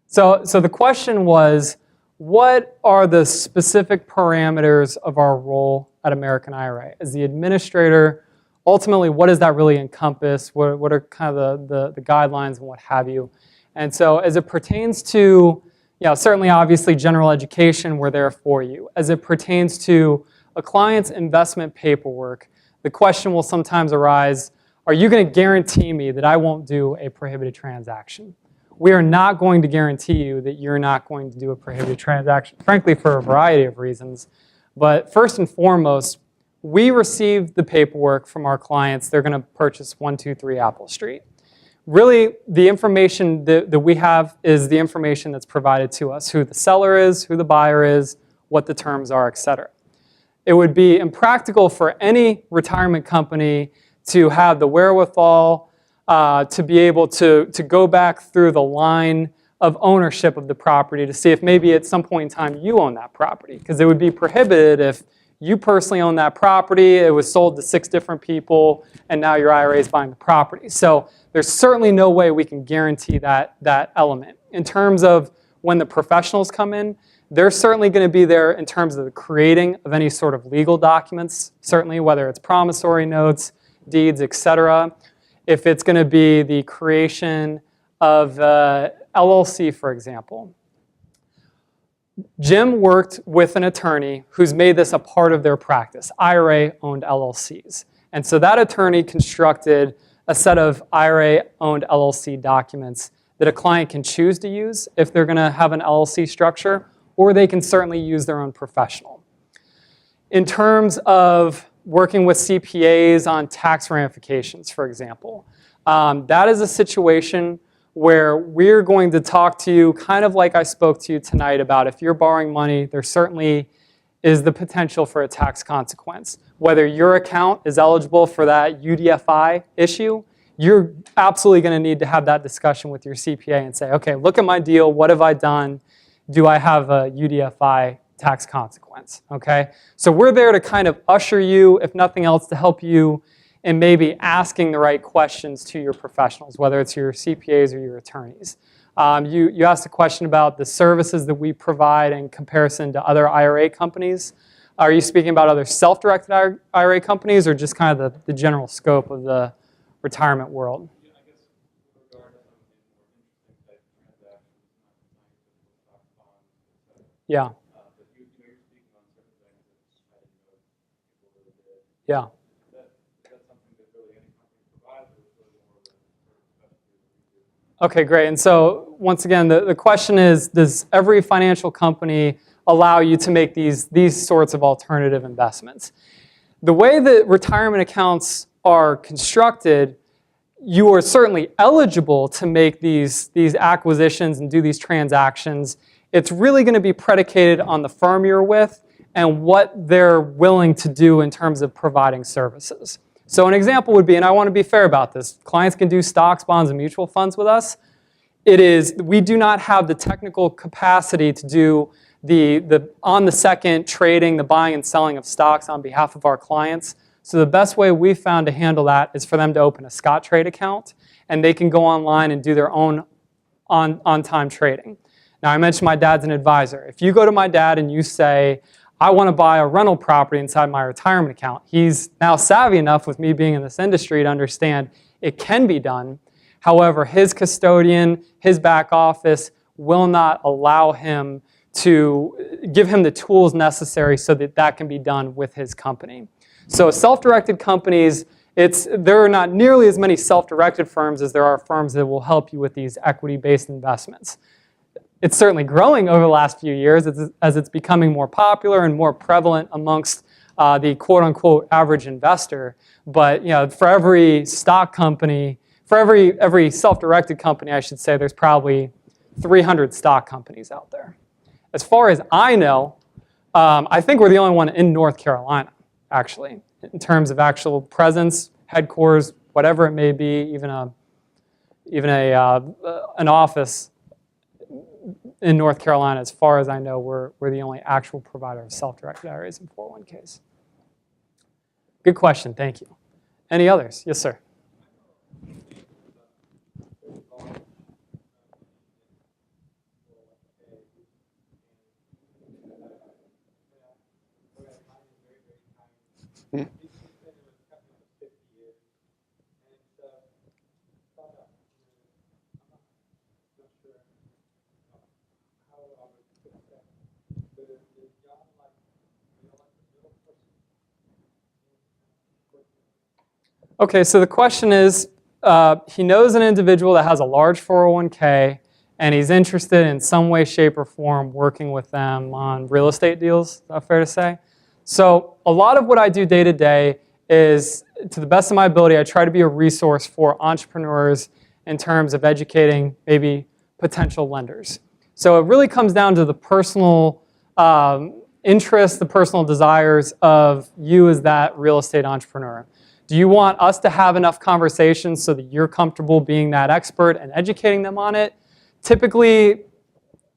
so the question was, what are the specific parameters of our role at American IRA? As the administrator, ultimately, what does that really encompass? What are kind of the guidelines and what have you? And so as it pertains to, certainly obviously general education, we're there for you. As it pertains to a client's investment paperwork, the question will sometimes arise, are you going to guarantee me that I won't do a prohibited transaction? We are not going to guarantee you that you're not going to do a prohibited transaction, frankly, for a variety of reasons. But first and foremost, we receive the paperwork from our clients. They're going to purchase 123 Apple Street. Really, the information that we have is the information that's provided to us, who the seller is, who the buyer is, what the terms are, et cetera. It would be impractical for any retirement company to have the wherewithal to be able to go back through the line of ownership of the property to see if maybe at some point in time you own that property. Because it would be prohibited if you personally own that property, it was sold to 6 different people, and now your IRA is buying the property. So there's certainly no way we can guarantee that element. In terms of when the professionals come in, they're certainly going to be there in terms of the creating of any sort of legal documents, certainly whether it's promissory notes, deeds, etc. If it's going to be the creation of LLC, for example. Jim worked with an attorney who's made this a part of their practice, IRA-owned LLCs. And so that attorney constructed a set of IRA-owned LLC documents that a client can choose to use if they're going to have an LLC structure, or they can certainly use their own professional. In terms of working with CPAs on tax ramifications, for example, that is a situation where we're going to talk to you kind of like I spoke to you tonight about if you're borrowing money, there certainly is the potential for a tax consequence. Whether your account is eligible for that UDFI issue, you're absolutely going to need to have that discussion with your CPA and say, okay, look at my deal, what have I done? Do I have a UDFI tax consequence? Okay, so we're there to kind of usher you, if nothing else, to help you in maybe asking the right questions to your professionals, whether it's your CPAs or your attorneys. You asked a question about the services that we provide in comparison to other IRA companies. Are you speaking about other self-directed IRA companies or just kind of the general scope of the retirement world? Yeah, I guess with regard to some of the more interesting type of transactions, not stock bonds, et cetera. Yeah. But you're speaking on certain things that I didn't know people really did. Yeah. Is that something that really any company provides, or is it really more of a specialty that we do? Okay, great. And so once again, the question is, does every financial company allow you to make these sorts of alternative investments? The way that retirement accounts are constructed, you are certainly eligible to make these acquisitions and do these transactions. It's really going to be predicated on the firm you're with and what they're willing to do in terms of providing services. So an example would be, and I want to be fair about this, clients can do stocks, bonds, and mutual funds with us. We do not have the technical capacity to do the on-the-second trading, the buying and selling of stocks on behalf of our clients. So the best way we've found to handle that is for them to open a Scottrade account, and they can go online and do their own on-time trading. Now, I mentioned my dad's an advisor. If you go to my dad and you say, I want to buy a rental property inside my retirement account, he's now savvy enough with me being in this industry to understand it can be done. However, his custodian, his back office will not allow him to give him the tools necessary so that that can be done with his company. So self-directed companies, there are not nearly as many self-directed firms as there are firms that will help you with these equity-based investments. It's certainly growing over the last few years as it's becoming more popular and more prevalent amongst the quote-unquote average investor. But for every stock company, for every self-directed company, I should say, there's probably 300 stock companies out there. As far as I know, I think we're the only one in North Carolina, actually, in terms of actual presence, headquarters, whatever it may be, even an office in North Carolina. As far as I know, we're the only actual provider of self-directed IRAs and 401ks. Good question, thank you. Any others? Yes, sir. Okay, so the question is, he knows an individual that has a large 401k, and he's interested in some way, shape, or form working with them on real estate deals. Is that fair to say? So a lot of what I do day to day is, to the best of my ability, I try to be a resource for entrepreneurs in terms of educating maybe potential lenders. So it really comes down to the personal interests, the personal desires of you as that real estate entrepreneur. Do you want us to have enough conversations so that you're comfortable being that expert and educating them on it? Typically,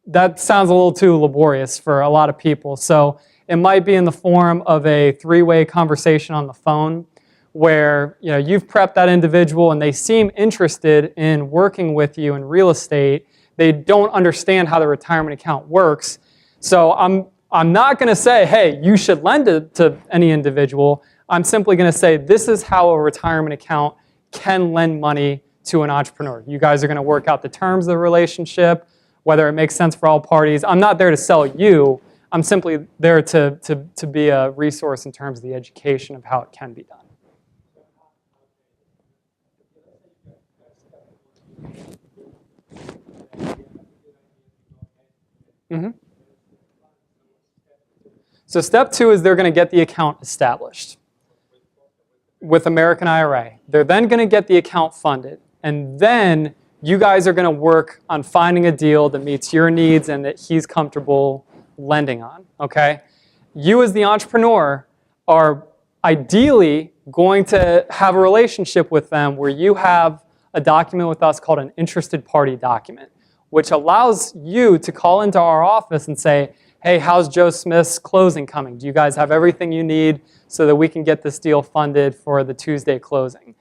that sounds a little too laborious for a lot of people. So it might be in the form of a three-way conversation on the phone where you've prepped that individual and they seem interested in working with you in real estate. They don't understand how the retirement account works. So I'm not going to say, hey, you should lend it to any individual. I'm simply going to say, this is how a retirement account can lend money to an entrepreneur. You guys are going to work out the terms of the relationship, whether it makes sense for all parties. I'm not there to sell you. I'm simply there to be a resource in terms of the education of how it can be done. Mm-hmm. So step 2 is they're going to get the account established with American IRA. They're then going to get the account funded. And then you guys are going to work on finding a deal that meets your needs and that he's comfortable lending on, okay? You as the entrepreneur are ideally going to have a relationship with them where you have a document with us called an interested party document, which allows you to call into our office and say, hey, how's Joe Smith's closing coming? Do you guys have everything you need so that we can get this deal funded for the Tuesday closing?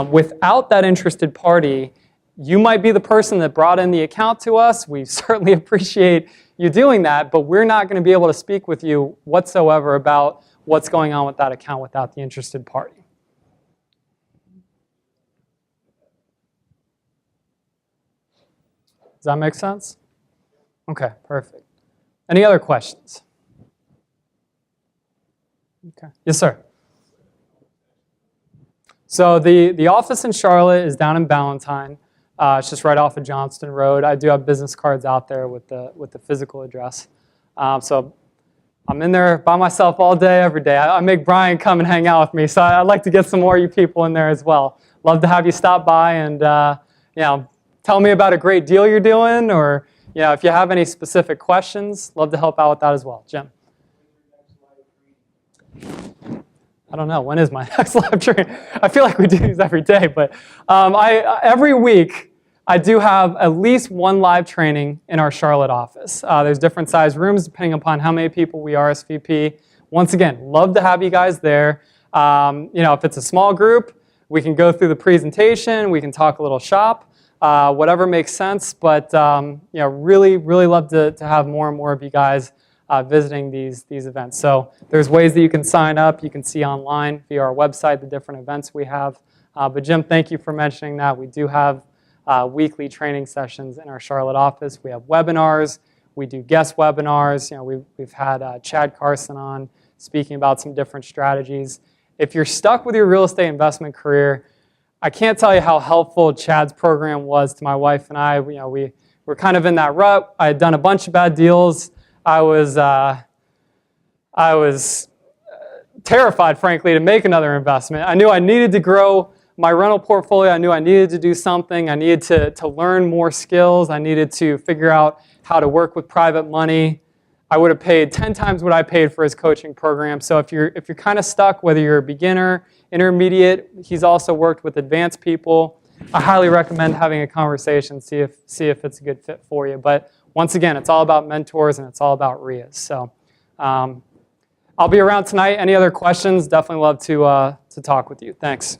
Without that interested party, you might be the person that brought in the account to us. We certainly appreciate you doing that, but we're not going to be able to speak with you whatsoever about what's going on with that account without the interested party. Does that make sense? Okay, perfect. Any other questions? Okay. Yes, sir. So the office in Charlotte is down in Ballantyne. It's just right off of Johnston Road. I do have business cards out there with the physical address. So I'm in there by myself all day, every day. I make Brian come and hang out with me. So I'd like to get some more of you people in there as well. Love to have you stop by and tell me about a great deal you're doing, or if you have any specific questions, love to help out with that as well. Jim. I don't know, when is my next live training? I feel like we do these every day, but every week I do have at least one live training in our Charlotte office. There's different size rooms depending upon how many people we RSVP. Once again, love to have you guys there. If it's a small group, we can go through the presentation, we can talk a little shop, whatever makes sense, but really love to have more and more of you guys visiting these events. So there's ways that you can sign up. You can see online via our website the different events we have. But Jim, thank you for mentioning that. We do have weekly training sessions in our Charlotte office. We have webinars. We do guest webinars. We've had Chad Carson on speaking about some different strategies. If you're stuck with your real estate investment career, I can't tell you how helpful Chad's program was to my wife and I. We were kind of in that rut. I had done a bunch of bad deals. I was terrified, frankly, to make another investment. I knew I needed to grow my rental portfolio. I knew I needed to do something. I needed to learn more skills. I needed to figure out how to work with private money. I would have paid 10 times what I paid for his coaching program. So if you're kind of stuck, whether you're a beginner, intermediate, he's also worked with advanced people. I highly recommend having a conversation, see if it's a good fit for you. But once again, it's all about mentors and it's all about RIAs. So I'll be around tonight. Any other questions? Definitely love to talk with you. Thanks.